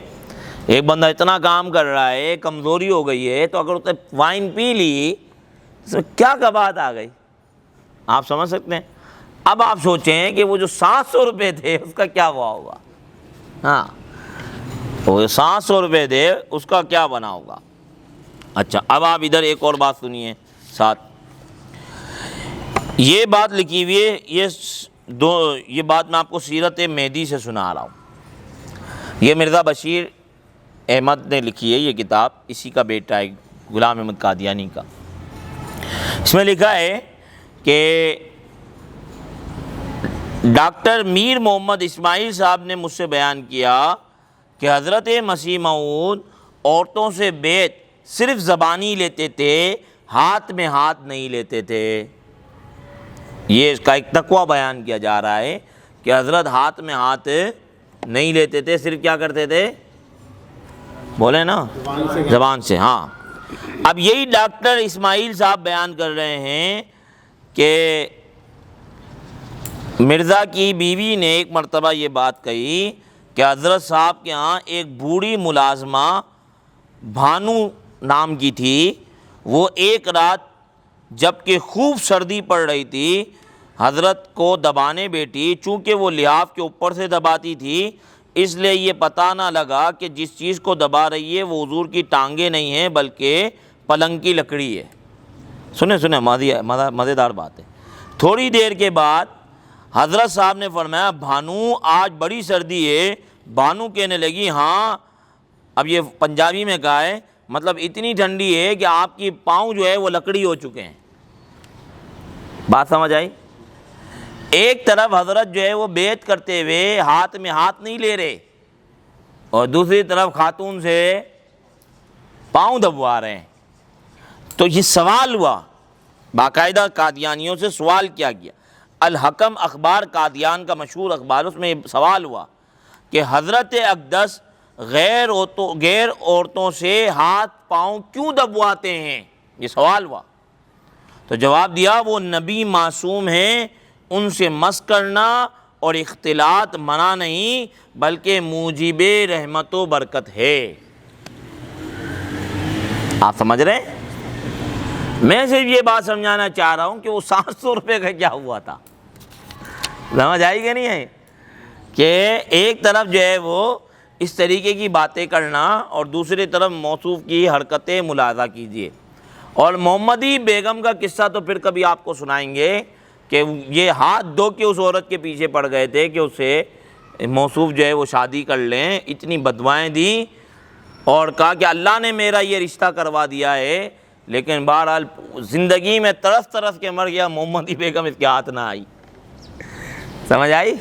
ایک بندہ اتنا کام کر رہا ہے، کمزوری ہو گئی ہے، تو اگر اس نے وائن پی لی تو کیا بات آ گئی؟ آپ سمجھ سکتے ہیں؟ اب آپ سوچیں کہ وہ جو 700 روپے تھے اس کا کیا ہوا ہوگا؟ ہاں، وہ 700 روپے تھے اس کا کیا بنا ہوگا؟ اچھا، اب آپ ادھر ایک اور بات سنیے ساتھ، یہ بات لکھی ہوئی ہے، یہ بات میں آپ کو سیرت مہدی سے سنا رہا ہوں، یہ مرزا بشیر احمد نے لکھی ہے یہ کتاب، اسی کا بیٹا ہے غلام احمد قادیانی کا۔ اس میں لکھا ہے کہ ڈاکٹر میر محمد اسماعیل صاحب نے مجھ سے بیان کیا کہ حضرت مسیح موعود عورتوں سے بیعت صرف زبانی لیتے تھے، ہاتھ میں ہاتھ نہیں لیتے تھے۔ یہ اس کا ایک تقویٰ بیان کیا جا رہا ہے کہ حضرت ہاتھ میں ہاتھ نہیں لیتے تھے، صرف کیا کرتے تھے؟ بولے نا، زبان سے۔ ہاں، اب یہی ڈاکٹر اسماعیل صاحب بیان کر رہے ہیں کہ مرزا کی بیوی نے ایک مرتبہ یہ بات کہی کہ حضرت صاحب کے ہاں ایک بوڑھی ملازمہ بھانو نام کی تھی، وہ ایک رات جب کہ خوب سردی پڑ رہی تھی حضرت کو دبانے بیٹھی، چونکہ وہ لحاف کے اوپر سے دباتی تھی، اس لیے یہ پتہ نہ لگا کہ جس چیز کو دبا رہی ہے وہ حضور کی ٹانگیں نہیں ہیں بلکہ پلنگ کی لکڑی ہے۔ سنیں مزیدار بات ہے۔ تھوڑی دیر کے بعد حضرت صاحب نے فرمایا، بھانو آج بڑی سردی ہے۔ بھانو کہنے لگی، ہاں، اب یہ پنجابی میں کہا ہے، مطلب اتنی ٹھنڈی ہے کہ آپ کی پاؤں جو ہے وہ لکڑی ہو چکے ہیں۔ بات سمجھ آئی؟ ایک طرف حضرت جو ہے وہ بیعت کرتے ہوئے ہاتھ میں ہاتھ نہیں لے رہے، اور دوسری طرف خاتون سے پاؤں دبوا رہے ہیں۔ تو یہ سوال ہوا، باقاعدہ قادیانیوں سے سوال کیا گیا، الحکم اخبار قادیان کا مشہور اخبار، اس میں سوال ہوا کہ حضرت اقدس غیر عورتوں سے ہاتھ پاؤں کیوں دبواتے ہیں؟ یہ سوال ہوا۔ تو جواب دیا، وہ نبی معصوم ہیں، ان سے مس کرنا اور اختلاط منع نہیں بلکہ موجب رحمت و برکت ہے۔ آپ سمجھ رہے ہیں؟ میں صرف یہ بات سمجھانا چاہ رہا ہوں کہ وہ 700 روپے کا کیا ہوا تھا، سمجھ آئی کہ نہیں ہے؟ کہ ایک طرف جو ہے وہ اس طریقے کی باتیں کرنا اور دوسری طرف موصوف کی حرکتیں ملاحظہ کیجیے۔ اور محمدی بیگم کا قصہ تو پھر کبھی آپ کو سنائیں گے کہ یہ ہاتھ دھو کے اس عورت کے پیچھے پڑ گئے تھے کہ اسے موصوف جو ہے وہ شادی کر لیں، اتنی بدوائیں دیں اور کہا کہ اللہ نے میرا یہ رشتہ کروا دیا ہے، لیکن بہرحال زندگی میں ترس ترس کے مر گیا، محمدی بیگم اس کے ہاتھ نہ آئی۔ سمجھ آئی؟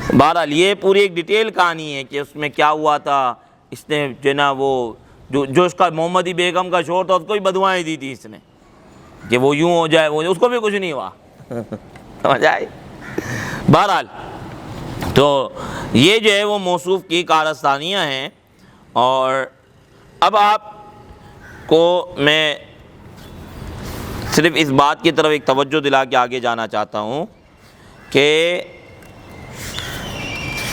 بہرحال یہ پوری ایک ڈیٹیل کہانی ہے کہ اس میں کیا ہوا تھا۔ اس نے جو نا وہ جو اس کا محمدی بیگم کا شوہر تھا اس کو بھی بدوائیں دی تھی اس نے کہ وہ یوں ہو جائے، وہ اس کو بھی کچھ نہیں ہوا۔ سمجھ آئی؟ بہرحال تو یہ جو ہے وہ موصوف کی کارستانیاں ہیں۔ اور اب آپ کو میں صرف اس بات کی طرف ایک توجہ دلا کے آگے جانا چاہتا ہوں کہ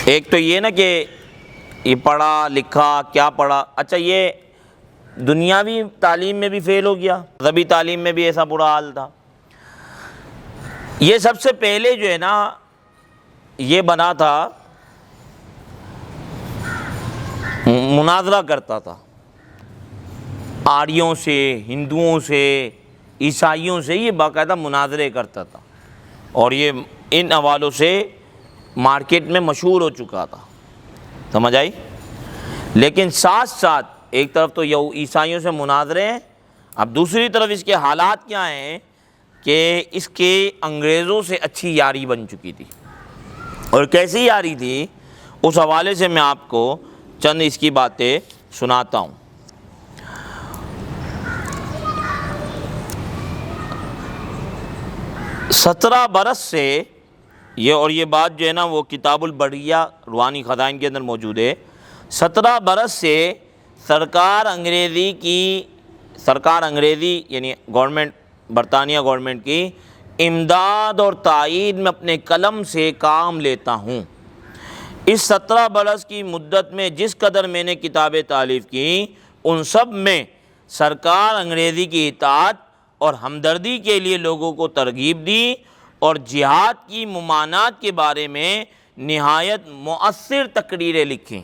ایک تو یہ نا کہ یہ پڑھا لکھا کیا پڑھا، اچھا یہ دنیاوی تعلیم میں بھی فیل ہو گیا، مذہبی تعلیم میں بھی ایسا برا حال تھا۔ یہ سب سے پہلے جو ہے نا یہ بنا تھا مناظرہ کرتا تھا، آریوں سے، ہندوؤں سے، عیسائیوں سے یہ باقاعدہ مناظرے کرتا تھا، اور یہ ان حوالوں سے مارکیٹ میں مشہور ہو چکا تھا، سمجھ آئی؟ لیکن ساتھ ساتھ ایک طرف تو یہ عیسائیوں سے مناظرے ہیں، اب دوسری طرف اس کے حالات کیا ہیں کہ اس کے انگریزوں سے اچھی یاری بن چکی تھی، اور کیسی یاری تھی اس حوالے سے میں آپ کو چند اس کی باتیں سناتا ہوں۔ 17 برس سے یہ بات جو ہے نا وہ کتاب البریہ روحانی خزائن کے اندر موجود ہے، 17 برس سے سرکار انگریزی یعنی گورنمنٹ، برطانیہ گورنمنٹ کی امداد اور تائید میں اپنے قلم سے کام لیتا ہوں۔ اس 17 برس کی مدت میں جس قدر میں نے کتابیں تالیف کی، ان سب میں سرکار انگریزی کی اطاعت اور ہمدردی کے لیے لوگوں کو ترغیب دی، اور جہاد کی ممانعت کے بارے میں نہایت مؤثر تقریریں لکھیں۔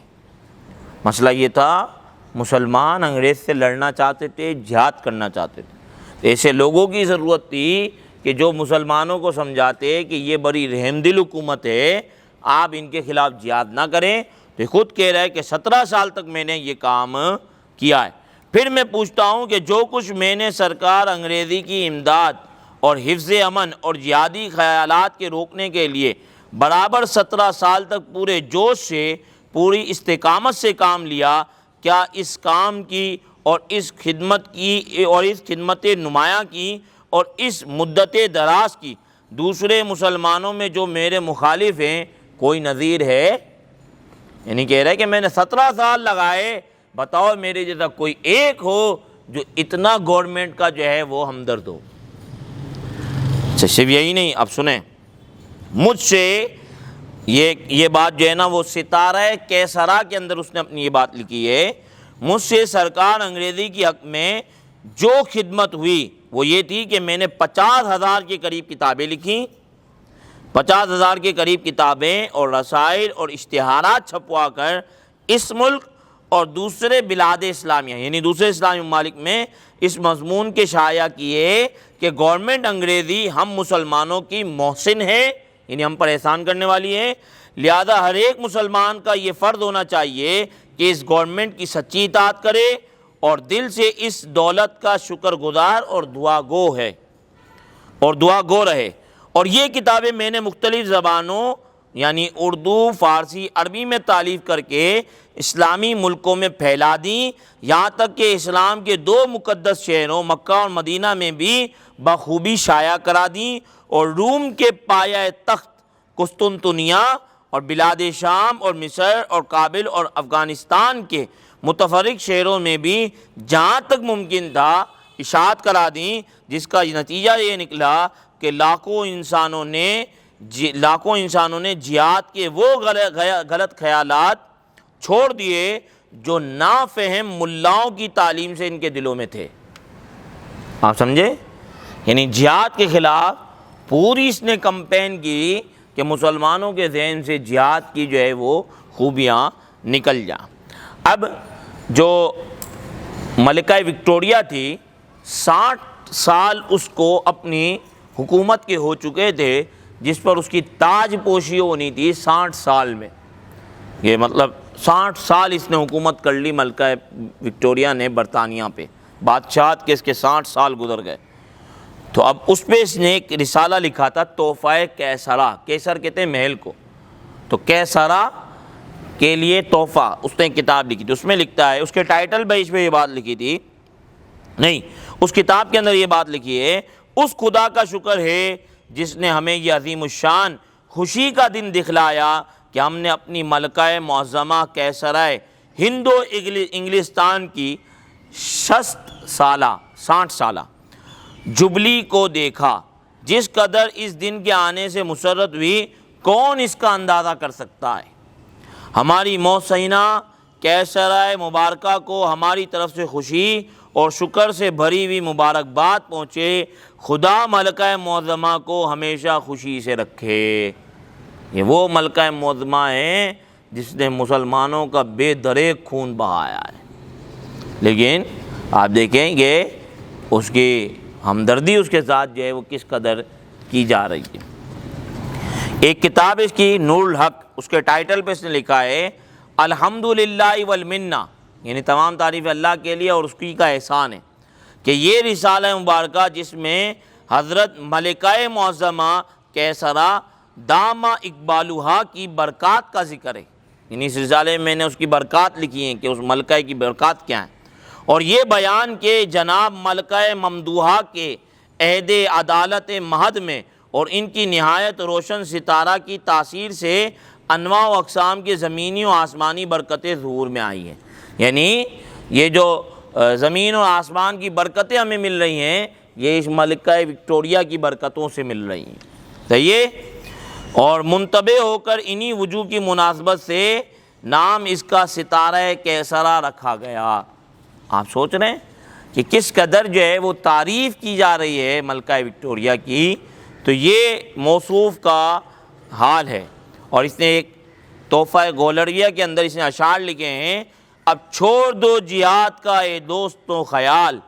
مسئلہ یہ تھا، مسلمان انگریز سے لڑنا چاہتے تھے، جہاد کرنا چاہتے تھے، ایسے لوگوں کی ضرورت تھی کہ جو مسلمانوں کو سمجھاتے کہ یہ بڑی رحم دل حکومت ہے، آپ ان کے خلاف جہاد نہ کریں۔ تو خود کہہ رہا ہے کہ 17 سال تک میں نے یہ کام کیا ہے۔ پھر میں پوچھتا ہوں کہ جو کچھ میں نے سرکار انگریزی کی امداد اور حفظ امن اور جہادی خیالات کے روکنے کے لیے برابر 17 سال تک پورے جوش سے، پوری استقامت سے کام لیا، کیا اس کام کی اور اس خدمت نمایاں کی اور اس مدت دراز کی دوسرے مسلمانوں میں جو میرے مخالف ہیں کوئی نظیر ہے؟ یعنی کہہ رہا ہے کہ میں نے 17 سال لگائے، بتاؤ میرے جیسا کوئی ایک ہو جو اتنا گورنمنٹ کا جو ہے وہ ہمدرد ہو۔ صرف یہی نہیں، اب سنیں، مجھ سے یہ بات جو ہے نا وہ ستارہ کیسرا کے اندر اس نے اپنی یہ بات لکھی ہے، مجھ سے سرکار انگریزی کی حق میں جو خدمت ہوئی وہ یہ تھی کہ میں نے 50,000 کے قریب کتابیں لکھیں، 50,000 کے قریب کتابیں اور رسائل اور اشتہارات چھپوا کر اس ملک اور دوسرے بلاد اسلامیہ یعنی دوسرے اسلامی ممالک میں اس مضمون کے شائع کیے کہ گورنمنٹ انگریزی ہم مسلمانوں کی محسن ہے، یعنی ہم پر احسان کرنے والی ہے، لہذا ہر ایک مسلمان کا یہ فرض ہونا چاہیے کہ اس گورنمنٹ کی سچی اطاعت کرے اور دل سے اس دولت کا شکر گزار اور دعا گو رہے۔ اور یہ کتابیں میں نے مختلف زبانوں یعنی اردو، فارسی، عربی میں تالیف کر کے اسلامی ملکوں میں پھیلا دیں، یہاں تک کہ اسلام کے 2 مقدس شہروں مکہ اور مدینہ میں بھی بخوبی شائع کرا دیں، اور روم کے پایہ تخت قسطنطنیہ اور بلاد شام اور مصر اور کابل اور افغانستان کے متفرق شہروں میں بھی جہاں تک ممکن تھا اشاعت کرا دیں، جس کا نتیجہ یہ نکلا کہ لاکھوں انسانوں نے جہاد کے وہ غلط خیالات چھوڑ دیے جو نافہم ملاؤں کی تعلیم سے ان کے دلوں میں تھے۔ آپ سمجھے؟ یعنی جہاد کے خلاف پوری اس نے کمپین کی کہ مسلمانوں کے ذہن سے جہاد کی جو ہے وہ خوبیاں نکل جائیں۔ اب جو ملکہ وکٹوریہ تھی، 60 سال اس کو اپنی حکومت کے ہو چکے تھے، جس پر اس کی تاج پوشی ہونی تھی 60 سال میں۔ یہ مطلب 60 سال اس نے حکومت کر لی ملکہ وکٹوریہ نے برطانیہ پہ، بادشاہت کے اس کے 60 سال گزر گئے۔ تو اب اس پہ اس نے ایک رسالہ لکھا تھا، تحفہ کیسرا، کیسر کہتے ہیں محل کو، تو کیسرا کے لیے تحفہ، اس نے ایک کتاب لکھی تھی۔ اس میں لکھتا ہے، اس کے ٹائٹل پہ اس پہ یہ بات لکھی تھی، نہیں، اس کتاب کے اندر یہ بات لکھی ہے، اس خدا کا شکر ہے جس نے ہمیں یہ عظیم الشان خوشی کا دن دکھلایا کہ ہم نے اپنی ملکہ معظمہ کیسرا ہند و انگلستان کی 60 سالہ جبلی کو دیکھا۔ جس قدر اس دن کے آنے سے مسرت ہوئی، کون اس کا اندازہ کر سکتا ہے۔ ہماری محسنہ کیسرا مبارکہ کو ہماری طرف سے خوشی اور شکر سے بھری ہوئی مبارکباد پہنچے، خدا ملکہ معظمہ کو ہمیشہ خوشی سے رکھے۔ یہ وہ ملکہ معظمہ ہیں جس نے مسلمانوں کا بے دریغ خون بہایا ہے، لیکن آپ دیکھیں کہ اس کی ہمدردی اس کے ساتھ جو ہے وہ کس قدر کی جا رہی ہے۔ ایک کتاب اس کی نور الحق، اس کے ٹائٹل پہ اس نے لکھا ہے الحمدللہ والمنہ، یعنی تمام تعریف اللہ کے لیے اور اس کی کا احسان ہے، کہ یہ رسالہ مبارکہ جس میں حضرت ملکہ معظمہ کیسرا دامہ اقبالہا کی برکات کا ذکر ہے، یعنی اس رسالے میں نے اس کی برکات لکھی ہیں کہ اس ملکہ کی برکات کیا ہیں، اور یہ بیان کہ جناب ملکہ ممدوحہ کے عہد عدالت مہد میں اور ان کی نہایت روشن ستارہ کی تاثیر سے انواع و اقسام کی زمینی و آسمانی برکتیں ظہور میں آئی ہیں، یعنی یہ جو زمین اور آسمان کی برکتیں ہمیں مل رہی ہیں یہ اس ملکہ وکٹوریہ کی برکتوں سے مل رہی ہیں، صحیح ہے، اور منتبہ ہو کر انہی وجوہ کی مناسبت سے نام اس کا ستارہ کیسرا رکھا گیا۔ آپ سوچ رہے ہیں کہ کس قدر جو ہے وہ تعریف کی جا رہی ہے ملکہ وکٹوریہ کی، تو یہ موصوف کا حال ہے۔ اور اس نے ایک تحفہ گولریہ کے اندر اس نے اشعار لکھے ہیں، اب چھوڑ دو جہاد کا اے دوستوں خیال،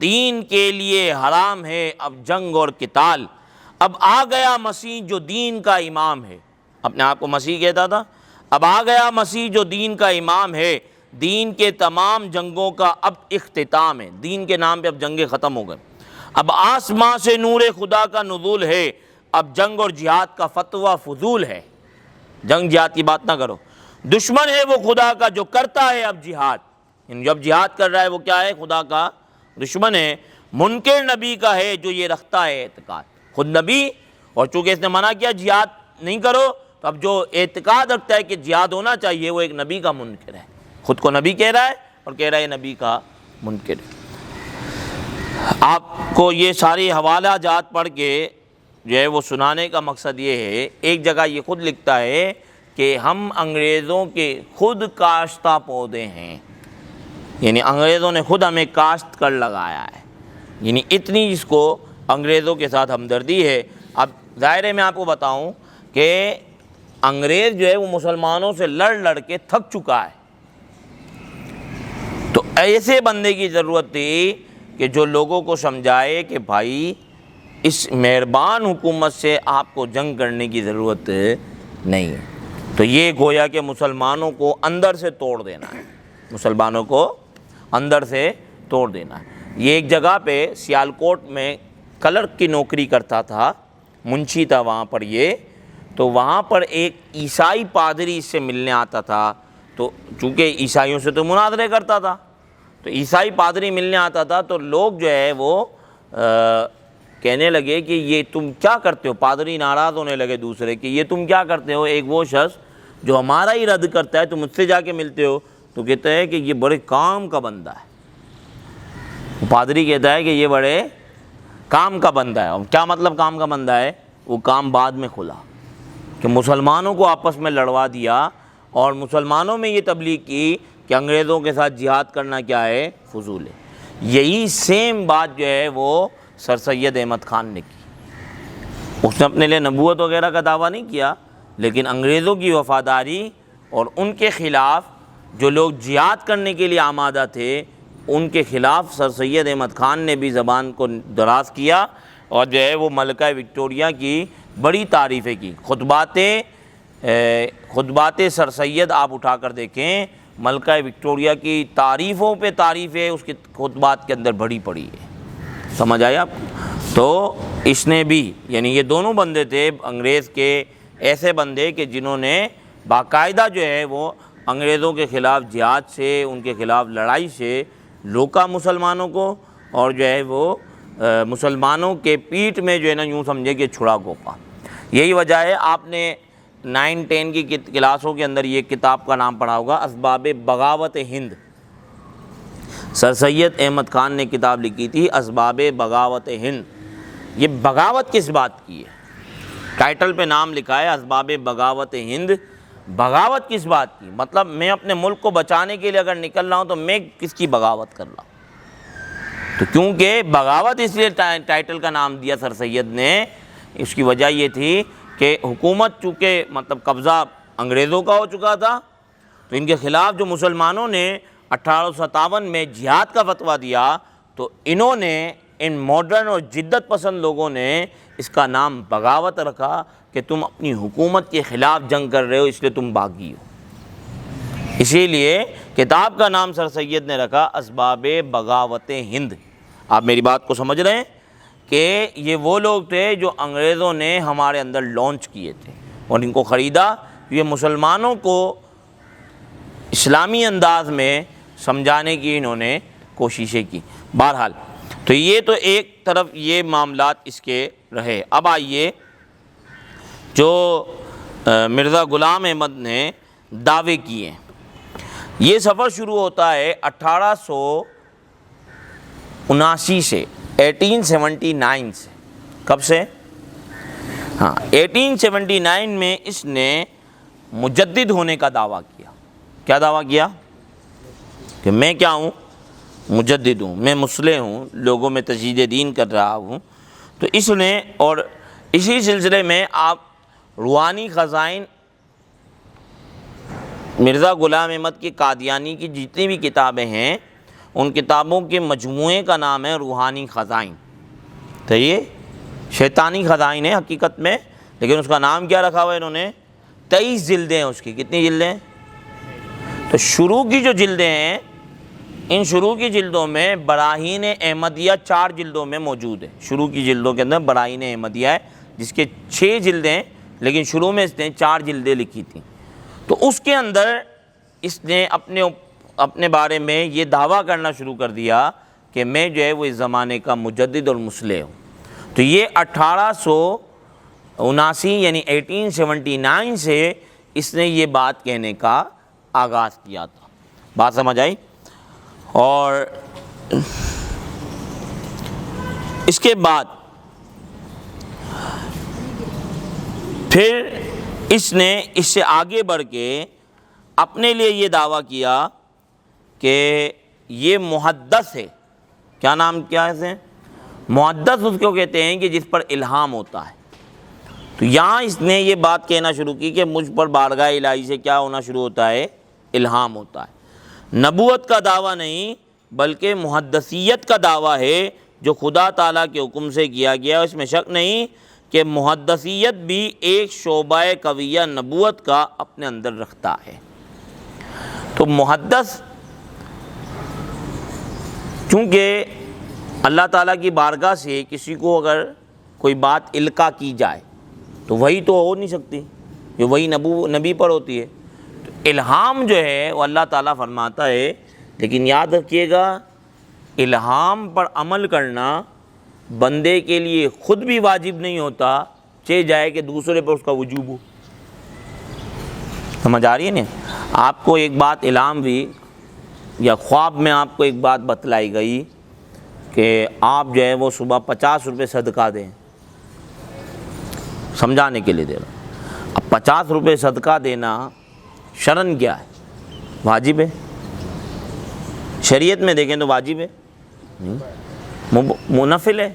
دین کے لیے حرام ہے اب جنگ اور قتال، اب آ گیا مسیح جو دین کا امام ہے، اپنے آپ کو مسیح کہتا تھا، اب آ گیا مسیح جو دین کا امام ہے، دین کے تمام جنگوں کا اب اختتام ہے، دین کے نام پہ اب جنگیں ختم ہو گئے، اب آسمان سے نور خدا کا نزول ہے، اب جنگ اور جہاد کا فتویٰ فضول ہے، جنگ جہاد کی بات نہ کرو، دشمن ہے وہ خدا کا جو کرتا ہے اب جہاد، یعنی جب جہاد کر رہا ہے وہ کیا ہے؟ خدا کا دشمن ہے، منکر نبی کا ہے جو یہ رکھتا ہے اعتقاد، خود نبی، اور چونکہ اس نے منع کیا جہاد نہیں کرو تو اب جو اعتقاد رکھتا ہے کہ جہاد ہونا چاہیے وہ ایک نبی کا منکر ہے، خود کو نبی کہہ رہا ہے اور کہہ رہا ہے نبی کا منکر ہے۔ آپ کو یہ ساری حوالہ جات پڑھ کے جو ہے وہ سنانے کا مقصد یہ ہے، ایک جگہ یہ خود لکھتا ہے کہ ہم انگریزوں کے خود کاشتہ پودے ہیں، یعنی انگریزوں نے خود ہمیں کاشت کر لگایا ہے، یعنی اتنی اس کو انگریزوں کے ساتھ ہمدردی ہے۔ اب ظاہر ہے میں آپ کو بتاؤں کہ انگریز جو ہے وہ مسلمانوں سے لڑ لڑ کے تھک چکا ہے، تو ایسے بندے کی ضرورت تھی کہ جو لوگوں کو سمجھائے کہ بھائی اس مہربان حکومت سے آپ کو جنگ کرنے کی ضرورت نہیں ہے، تو یہ گویا کہ مسلمانوں کو اندر سے توڑ دینا ہے، مسلمانوں کو اندر سے توڑ دینا ہے۔ یہ ایک جگہ پہ سیالکوٹ میں کلرک کی نوکری کرتا تھا، منشی تھا وہاں پر یہ، تو وہاں پر ایک عیسائی پادری اس سے ملنے آتا تھا، تو چونکہ عیسائیوں سے تو مناظرے کرتا تھا، تو عیسائی پادری ملنے آتا تھا تو لوگ جو ہے وہ کہنے لگے کہ یہ تم کیا کرتے ہو، پادری ناراض ہونے لگے دوسرے کہ یہ تم کیا کرتے ہو، ایک وہ شخص جو ہمارا ہی رد کرتا ہے تم مجھ سے جا کے ملتے ہو، تو کہتے ہیں کہ یہ بڑے کام کا بندہ ہے، پادری کہتا ہے کہ یہ بڑے کام کا بندہ ہے، اور کیا مطلب کام کا بندہ ہے؟ وہ کام بعد میں کھلا کہ مسلمانوں کو آپس میں لڑوا دیا اور مسلمانوں میں یہ تبلیغ کی کہ انگریزوں کے ساتھ جہاد کرنا کیا ہے؟ فضول ہے۔ یہی سیم بات جو ہے وہ سر سید احمد خان نے کی، اس نے اپنے لیے نبوت وغیرہ کا دعویٰ نہیں کیا، لیکن انگریزوں کی وفاداری اور ان کے خلاف جو لوگ جہاد کرنے کے لیے آمادہ تھے ان کے خلاف سر سید احمد خان نے بھی زبان کو دراز کیا اور جو ہے وہ ملکہ وکٹوریہ کی بڑی تعریفیں کی۔ خطبات سر سید آپ اٹھا کر دیکھیں، ملکہ وکٹوریہ کی تعریفوں پہ تعریفیں اس کے خطبات کے اندر بڑی پڑی ہے، سمجھ آیا آپ؟ تو اس نے بھی، یعنی یہ دونوں بندے تھے انگریز کے ایسے بندے کہ جنہوں نے باقاعدہ جو ہے وہ انگریزوں کے خلاف جہاد سے، ان کے خلاف لڑائی سے روکا مسلمانوں کو، اور جو ہے وہ مسلمانوں کے پیٹھ میں جو ہے نا یوں سمجھے کہ چھڑا گھونپا۔ یہی وجہ ہے آپ نے 9-10 کی کلاسوں کے اندر یہ کتاب کا نام پڑھا ہوگا، اسباب بغاوت ہند، سر سید احمد خان نے کتاب لکھی تھی اسباب بغاوت ہند۔ یہ بغاوت کس بات کی ہے؟ ٹائٹل پہ نام لکھا ہے اسباب بغاوت ہند، بغاوت کس بات کی؟ مطلب میں اپنے ملک کو بچانے کے لیے اگر نکل رہا ہوں تو میں کس کی بغاوت کر رہا ہوں؟ تو کیونکہ بغاوت اس لیے ٹائٹل کا نام دیا سر سید نے، اس کی وجہ یہ تھی کہ حکومت چونکہ مطلب قبضہ انگریزوں کا ہو چکا تھا، تو ان کے خلاف جو مسلمانوں نے 1857 میں جہاد کا فتویٰ دیا، تو انہوں نے، ان ماڈرن اور جدت پسند لوگوں نے اس کا نام بغاوت رکھا کہ تم اپنی حکومت کے خلاف جنگ کر رہے ہو، اس لیے تم باغی ہو۔ اسی لیے کتاب کا نام سر سید نے رکھا اسباب بغاوت ہند۔ آپ میری بات کو سمجھ رہے ہیں کہ یہ وہ لوگ تھے جو انگریزوں نے ہمارے اندر لانچ کیے تھے اور ان کو خریدا۔ یہ مسلمانوں کو اسلامی انداز میں سمجھانے کی انہوں نے کوششیں کی۔ بہرحال تو یہ تو ایک طرف یہ معاملات اس کے رہے۔ اب آئیے جو مرزا غلام احمد نے دعوے کیے ہیں، یہ سفر شروع ہوتا ہے 1879 سے، 1879 سے۔ کب سے؟ ہاں 1879 میں اس نے مجدد ہونے کا دعویٰ کیا۔ کیا دعویٰ کیا؟ کہ میں کیا ہوں؟ مجدد ہوں، میں مصلح ہوں، لوگوں میں تجدید دین کر رہا ہوں۔ تو اس نے، اور اسی سلسلے میں آپ روحانی خزائن مرزا غلام احمد کی قادیانی کی جتنی بھی کتابیں ہیں، ان کتابوں کے مجموعے کا نام ہے روحانی خزائن۔ تو یہ شیطانی خزائن ہے حقیقت میں، لیکن اس کا نام کیا رکھا ہوا ہے انہوں نے؟ 23 جلدیں ہیں اس کی۔ کتنی جلدیں؟ تو شروع کی جو جلدیں ہیں، ان شروع کی جلدوں میں براہین احمدیہ 4 جلدوں میں موجود ہے۔ شروع کی جلدوں کے اندر براہین احمدیہ ہے، جس کے 6 جلدیں، لیکن شروع میں اس نے 4 جلدیں لکھی تھیں۔ تو اس کے اندر اس نے اپنے بارے میں یہ دعویٰ کرنا شروع کر دیا کہ میں جو ہے وہ اس زمانے کا مجدد اور مصلح ہوں۔ تو یہ 1879 یعنی 1879 سے اس نے یہ بات کہنے کا آغاز کیا تھا۔ بات سمجھ آئی؟ اور اس کے بعد پھر اس نے اس سے آگے بڑھ کے اپنے لیے یہ دعویٰ کیا کہ یہ محدث ہے۔ کیا نام کیا ہے اسے؟ محدث اس کو کہتے ہیں کہ جس پر الہام ہوتا ہے۔ تو یہاں اس نے یہ بات کہنا شروع کی کہ مجھ پر بارگاہ الہی سے کیا ہونا شروع ہوتا ہے؟ الہام ہوتا ہے۔ نبوت کا دعویٰ نہیں بلکہ محدثیت کا دعویٰ ہے جو خدا تعالیٰ کے حکم سے کیا گیا۔ اس میں شک نہیں کہ محدثیت بھی ایک شعبہ قویہ نبوت کا اپنے اندر رکھتا ہے۔ تو محدث چونکہ اللہ تعالیٰ کی بارگاہ سے کسی کو اگر کوئی بات القاء کی جائے تو وہی تو ہو نہیں سکتی، یہ وہی نبی پر ہوتی ہے۔ تو الہام جو ہے وہ اللہ تعالیٰ فرماتا ہے، لیکن یاد رکھیے گا الہام پر عمل کرنا بندے کے لیے خود بھی واجب نہیں ہوتا، چاہے جائے کہ دوسرے پر اس کا وجوب ہو۔ سمجھ آ رہی ہے نا؟ آپ کو ایک بات الہام ہوئی یا خواب میں آپ کو ایک بات بتلائی گئی کہ آپ جو ہے وہ صبح 50 روپے صدقہ دیں، سمجھانے کے لیے دے رہا ہوں۔ اب 50 روپے صدقہ دینا شرعاً کیا ہے؟ واجب ہے۔ شریعت میں دیکھیں تو واجب ہے، منفل ہے،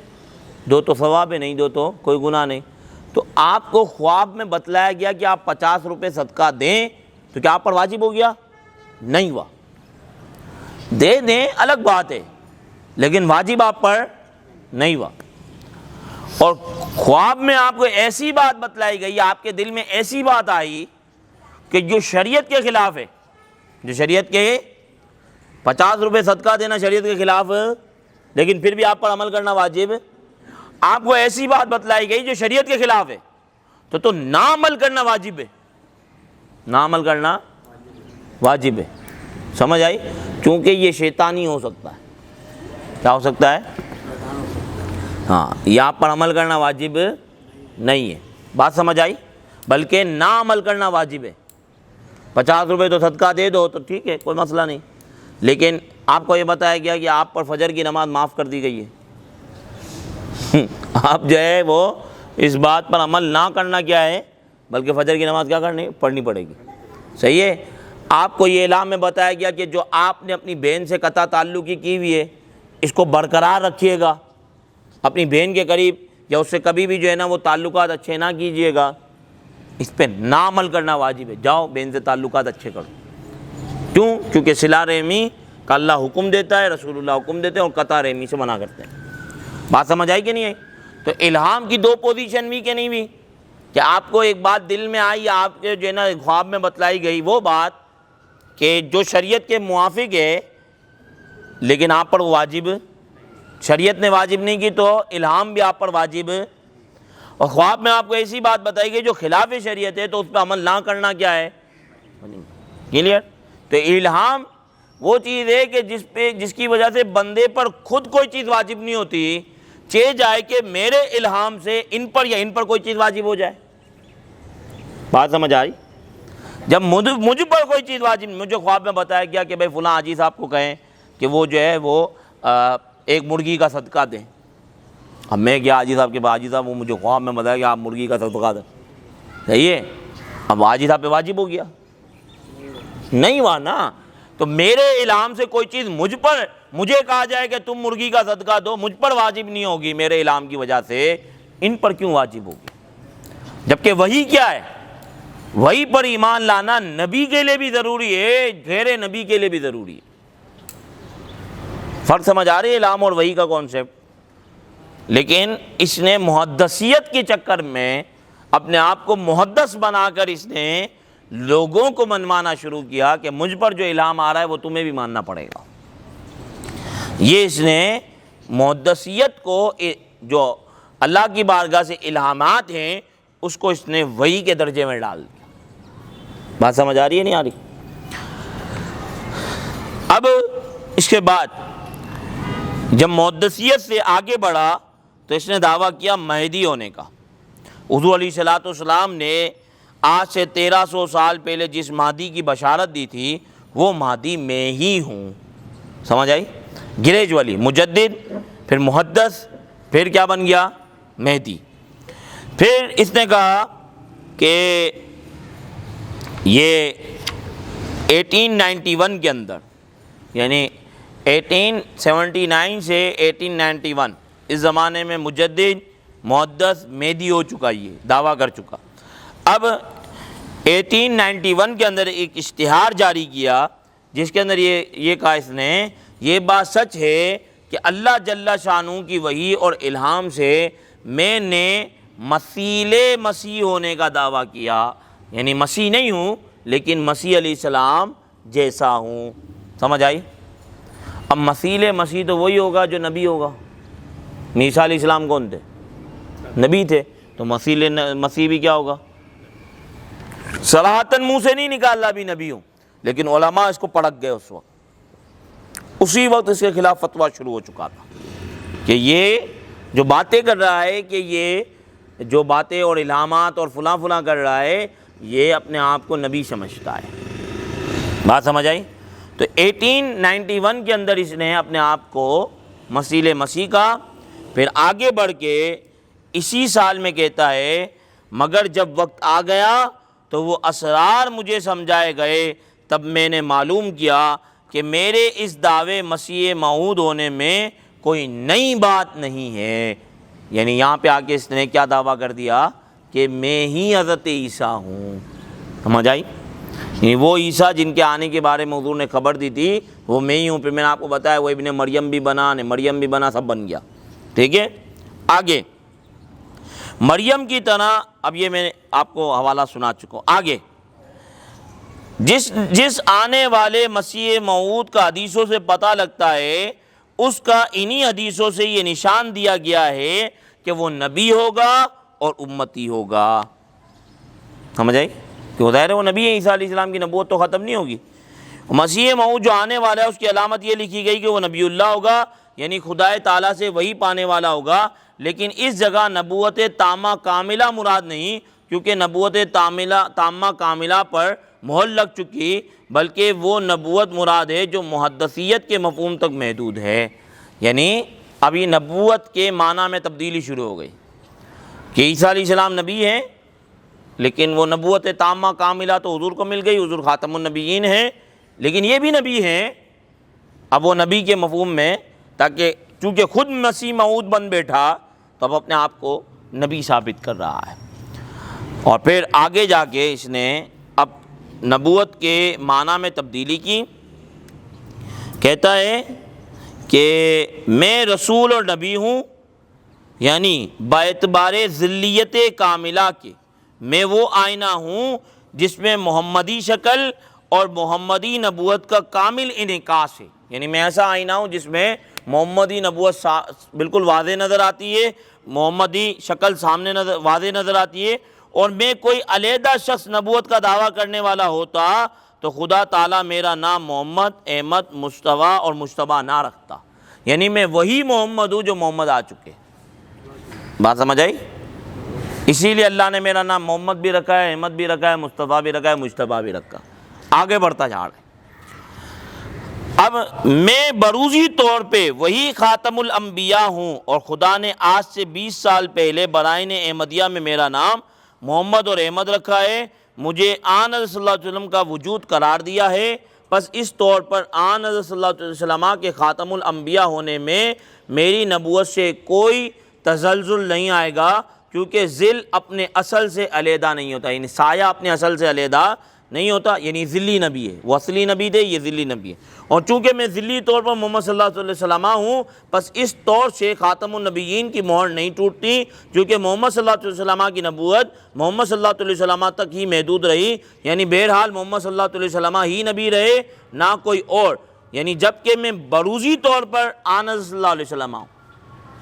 دو تو ثواب ہے، نہیں دو تو کوئی گناہ نہیں۔ تو آپ کو خواب میں بتلایا گیا کہ آپ 50 روپے صدقہ دیں، تو کیا آپ پر واجب ہو گیا؟ نہیں ہوا۔ دے دیں الگ بات ہے، لیکن واجب آپ پر نہیں ہوا۔ اور خواب میں آپ کو ایسی بات بتلائی گئی، آپ کے دل میں ایسی بات آئی کہ جو شریعت کے خلاف ہے، جو شریعت کے 50 روپے صدقہ دینا شریعت کے خلاف ہے، لیکن پھر بھی آپ پر عمل کرنا واجب ہے۔ آپ کو ایسی بات بتلائی گئی جو شریعت کے خلاف ہے، تو نہ عمل کرنا واجب ہے، نہ عمل کرنا واجب ہے۔ سمجھ آئی؟ کیونکہ یہ شیطانی ہو سکتا ہے۔ کیا ہو سکتا ہے؟ ہاں، یہ آپ پر عمل کرنا واجب نہیں ہے۔ بات سمجھ آئی؟ بلکہ نہ عمل کرنا واجب ہے۔ 50 روپے تو صدقہ دے دو تو ٹھیک ہے، کوئی مسئلہ نہیں، لیکن آپ کو یہ بتایا گیا کہ آپ پر فجر کی نماز معاف کر دی گئی ہے۔ آپ جو ہے وہ اس بات پر عمل نہ کرنا کیا ہے، بلکہ فجر کی نماز کیا کرنی؟ پڑھنی پڑے گی۔ صحیح ہے؟ آپ کو یہ اعلان میں بتایا گیا کہ جو آپ نے اپنی بہن سے قطع تعلقی کی ہوئی ہے، اس کو برقرار رکھیے گا، اپنی بہن کے قریب یا اس سے کبھی بھی جو ہے نا وہ تعلقات اچھے نہ کیجیے گا۔ اس پہ نہ عمل کرنا واجب ہے. جاؤ بین سے تعلقات اچھے کرو. کیوں؟ کیونکہ صلہ رحمی کا اللہ حکم دیتا ہے, رسول اللہ حکم دیتے ہیں, اور قطع رحمی سے منع کرتے ہیں. بات سمجھ آئی کہ نہیں آئی؟ تو الہام کی دو پوزیشن بھی کہ نہیں بھی, کہ آپ کو ایک بات دل میں آئی, آپ کے جو ہے نا خواب میں بتلائی گئی وہ بات کہ جو شریعت کے موافق ہے لیکن آپ پر واجب, شریعت نے واجب نہیں کی تو الہام بھی آپ پر واجب. اور خواب میں آپ کو ایسی بات بتائی گئی جو خلاف شریعت ہے تو اس پہ عمل نہ کرنا کیا ہے؟ کلیئر؟ تو الہام وہ چیز ہے کہ جس کی وجہ سے بندے پر خود کوئی چیز واجب نہیں ہوتی, چاہے جائے کہ میرے الہام سے ان پر یا ان پر کوئی چیز واجب ہو جائے. بات سمجھ آئی؟ جب مجھ پر کوئی چیز واجب نہیں, مجھے خواب میں بتایا گیا کہ بھائی فلاں حاجی صاحب کو کہیں کہ وہ جو ہے وہ ایک مرغی کا صدقہ دیں. اب میں گیا حاجی صاحب کے پاس, حاجی صاحب وہ مجھے خواب میں بتایا کہ آپ مرغی کا صدقہ دیں. صحیح ہے؟ اب حاجی صاحب پہ واجب ہو گیا؟ نہیں ہوا نا. تو میرے الہام سے کوئی چیز مجھے کہا جائے کہ تم مرغی کا صدقہ دو, مجھ پر واجب نہیں ہوگی میرے الہام کی وجہ سے, ان پر کیوں واجب ہوگی؟ جبکہ وہی کیا ہے؟ وہی پر ایمان لانا نبی کے لیے بھی ضروری ہے, غیر نبی کے لیے بھی ضروری ہے. فرق سمجھ آ رہی ہے الہام اور وحی کا کانسیپٹ؟ لیکن اس نے محدثیت کے چکر میں اپنے آپ کو محدث بنا کر اس نے لوگوں کو منوانا شروع کیا کہ مجھ پر جو الہام آ رہا ہے وہ تمہیں بھی ماننا پڑے گا. یہ اس نے محدثیت کو, جو اللہ کی بارگاہ سے الہامات ہیں, اس کو اس نے وحی کے درجے میں ڈال دیا. بات سمجھ آ رہی ہے نہیں آ رہی؟ اب اس کے بعد جب محدثیت سے آگے بڑھا تو اس نے دعویٰ کیا مہدی ہونے کا. حضور علیہ السلام نے آج سے 1300 سال پہلے جس مہدی کی بشارت دی تھی وہ مہدی میں ہی ہوں. سمجھ آئی؟ گریجولی مجدد, پھر محدث, پھر کیا بن گیا؟ مہدی. پھر اس نے کہا کہ یہ 1891 کے اندر, یعنی 1879 سے 1891 اس زمانے میں مجدد, محدث, مہدی ہو چکا, یہ دعویٰ کر چکا. اب 1891 کے اندر ایک اشتہار جاری کیا جس کے اندر یہ کہا اس نے, یہ بات سچ ہے کہ اللہ جل شانہ کی وحی اور الہام سے میں نے مثیل مسیح ہونے کا دعویٰ کیا, یعنی مسیح نہیں ہوں لیکن مسیح علیہ السلام جیسا ہوں. سمجھ آئی؟ اب مثیل مسیح تو وہی ہوگا جو نبی ہوگا. عیسیٰ علیہ السلام کون تھے؟ نبی تھے. تو مثیل مسیح بھی کیا ہوگا؟ صراحتاً منہ سے نہیں نکالا بھی نبی ہوں, لیکن علماء اس کو پڑک گئے. اس وقت اسی وقت اس کے خلاف فتویٰ شروع ہو چکا تھا کہ یہ جو باتیں کر رہا ہے, کہ یہ جو باتیں اور الہامات اور فلاں فلاں کر رہا ہے, یہ اپنے آپ کو نبی سمجھتا ہے. بات سمجھ آئی؟ تو 1891 کے اندر اس نے اپنے آپ کو مثیل مسیح کا. پھر آگے بڑھ کے اسی سال میں کہتا ہے مگر جب وقت آ گیا تو وہ اسرار مجھے سمجھائے گئے, تب میں نے معلوم کیا کہ میرے اس دعوے مسیح موعود ہونے میں کوئی نئی بات نہیں ہے. یعنی یہاں پہ آ کے اس نے کیا دعویٰ کر دیا کہ میں ہی حضرت عیسیٰ ہوں. سمجھ آئی؟ یعنی وہ عیسیٰ جن کے آنے کے بارے میں حضور نے خبر دی تھی وہ میں ہی ہوں. پھر میں نے آپ کو بتایا وہ ابن مریم بھی بنا, مریم بھی بنا, سب بن گیا. ٹھیک ہے؟ آگے مریم کی طرح, اب یہ میں آپ کو حوالہ سنا چکا ہوں. آگے جس آنے والے مسیح موعود کا حدیثوں سے پتہ لگتا ہے اس کا انہی حدیثوں سے یہ نشان دیا گیا ہے کہ وہ نبی ہوگا اور امتی ہوگا. سمجھ آئی؟ کہ ظاہر ہے وہ نبی ہے, عیسیٰ علیہ السلام کی نبوت تو ختم نہیں ہوگی. مسیح موعود جو آنے والا ہے اس کی علامت یہ لکھی گئی کہ وہ نبی اللہ ہوگا, یعنی خدا تعالیٰ سے وہی پانے والا ہوگا. لیکن اس جگہ نبوت تامہ کاملہ مراد نہیں, کیونکہ نبوت تامہ کاملہ پر مہر لگ چکی, بلکہ وہ نبوت مراد ہے جو محدثیت کے مفہوم تک محدود ہے. یعنی اب یہ نبوت کے معنی میں تبدیلی شروع ہو گئی کہ عیسیٰ علیہ السلام نبی ہیں, لیکن وہ نبوت تامہ کاملہ تو حضور کو مل گئی, حضور خاتم النبیین ہیں, لیکن یہ بھی نبی ہیں. اب وہ نبی کے مفہوم میں, تاکہ چونکہ خود مسیح موعود بن بیٹھا تو اب اپنے آپ کو نبی ثابت کر رہا ہے. اور پھر آگے جا کے اس نے اب نبوت کے معنی میں تبدیلی کی. کہتا ہے کہ میں رسول اور نبی ہوں، یعنی باعتبار ذلیت کاملہ کے میں وہ آئینہ ہوں جس میں محمدی شکل اور محمدی نبوت کا کامل انعکاس ہے. یعنی میں ایسا آئینہ ہوں جس میں محمدی نبوت بالکل واضح نظر آتی ہے، محمدی شکل سامنے واضح نظر آتی ہے. اور میں کوئی علیحدہ شخص نبوت کا دعویٰ کرنے والا ہوتا تو خدا تعالیٰ میرا نام محمد، احمد، مصطفیٰ اور مجتبیٰ نہ رکھتا. یعنی میں وہی محمد ہوں جو محمد آ چکے. بات سمجھ آئی؟ اسی لیے اللہ نے میرا نام محمد بھی رکھا ہے، احمد بھی رکھا ہے، مصطفیٰ بھی رکھا ہے، مجتبیٰ بھی رکھا. آگے بڑھتا جا رہا ہے. اب میں بروزی طور پہ وہی خاتم الانبیاء ہوں، اور خدا نے آج سے 20 سال پہلے برائن احمدیہ میں میرا نام محمد اور احمد رکھا ہے. مجھے آن حضرت صلی اللہ علیہ وسلم کا وجود قرار دیا ہے. پس اس طور پر آن حضرت صلی اللہ علیہ وسلم کے خاتم الانبیاء ہونے میں میری نبوت سے کوئی تزلزل نہیں آئے گا، کیونکہ ذل اپنے اصل سے علیحدہ نہیں ہوتا. یعنی سایہ اپنے اصل سے علیحدہ نہیں ہوتا. یعنی ذلی نبی ہے، وہ اصلی نبی تھے، یہ ذلی نبی ہے. اور چونکہ میں ذلی طور پر محمد صلی اللہ علیہ وسلم ہوں، پس اس طور سے خاتم النبیین کی مہر نہیں ٹوٹتی، کیونکہ محمد صلی اللہ علیہ وسلم کی نبوت محمد صلی اللہ علیہ وسلم تک ہی محدود رہی. یعنی بہرحال محمد صلی اللہ علیہ وسلم ہی نبی رہے، نہ کوئی اور. یعنی جبکہ میں بروزی طور پر آن حضرت صلی اللہ علیہ وسلم ہوں،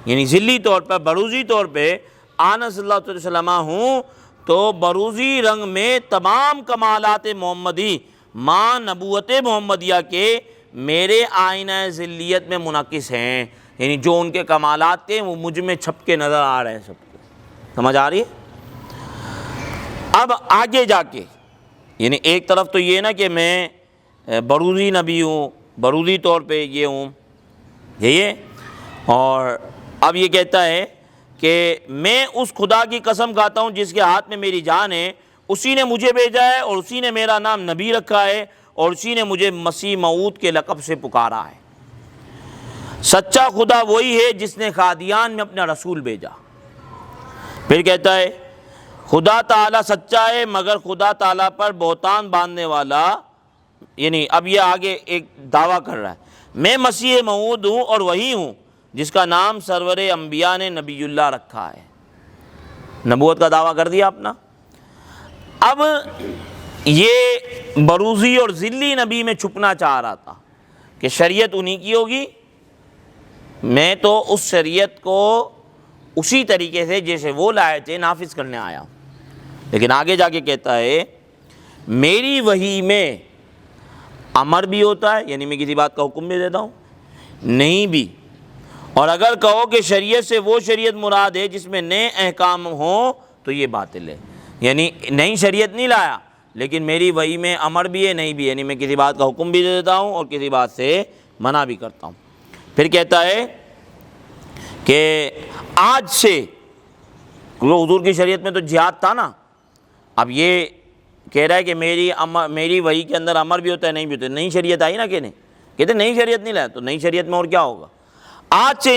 یعنی ذلی طور پر بروزی طور پہ آن حضرت صلی اللہ علیہ وسلم ہوں، تو بروزی رنگ میں تمام کمالات محمدی ماں نبوت محمدیہ کے میرے آئینہ ذلیت میں منعکس ہیں. یعنی جو ان کے کمالات تھے وہ مجھ میں چھپ کے نظر آ رہے ہیں سب کو. سمجھ آ رہی ہے؟ اب آگے جا کے یعنی ایک طرف تو یہ نا کہ میں بروزی نبی ہوں، بروزی طور پہ یہ ہوں، یہی ہے. اور اب یہ کہتا ہے کہ میں اس خدا کی قسم کھاتا ہوں جس کے ہاتھ میں میری جان ہے، اسی نے مجھے بھیجا ہے اور اسی نے میرا نام نبی رکھا ہے اور اسی نے مجھے مسیح موعود کے لقب سے پکارا ہے. سچا خدا وہی ہے جس نے قادیان میں اپنا رسول بھیجا. پھر کہتا ہے خدا تعالیٰ سچا ہے، مگر خدا تعالیٰ پر بہتان باندھنے والا، یعنی اب یہ آگے ایک دعویٰ کر رہا ہے، میں مسیح موعود ہوں اور وہی ہوں جس کا نام سرور انبیاء نے نبی اللہ رکھا ہے. نبوت کا دعویٰ کر دیا اپنا. اب یہ بروزی اور ذلی نبی میں چھپنا چاہ رہا تھا کہ شریعت انہی کی ہوگی، میں تو اس شریعت کو اسی طریقے سے جیسے وہ لائے تھے نافذ کرنے آیا. لیکن آگے جا کے کہتا ہے میری وحی میں امر بھی ہوتا ہے، یعنی میں کسی بات کا حکم بھی دیتا ہوں، نہیں بھی. اور اگر کہو کہ شریعت سے وہ شریعت مراد ہے جس میں نئے احکام ہوں تو یہ باطل ہے. یعنی نئی شریعت نہیں لایا، لیکن میری وحی میں امر بھی ہے، نہیں بھی. یعنی میں کسی بات کا حکم بھی دے دیتا ہوں اور کسی بات سے منع بھی کرتا ہوں. پھر کہتا ہے کہ آج سے حضور کی شریعت میں تو جہاد تھا نا، اب یہ کہہ رہا ہے کہ میری وحی کے اندر امر بھی ہوتا ہے، نہیں بھی ہوتا ہے. نئی شریعت آئی نا کہتے نئی شریعت نہیں لایا، تو نئی شریعت میں اور کیا ہوگا. آج سے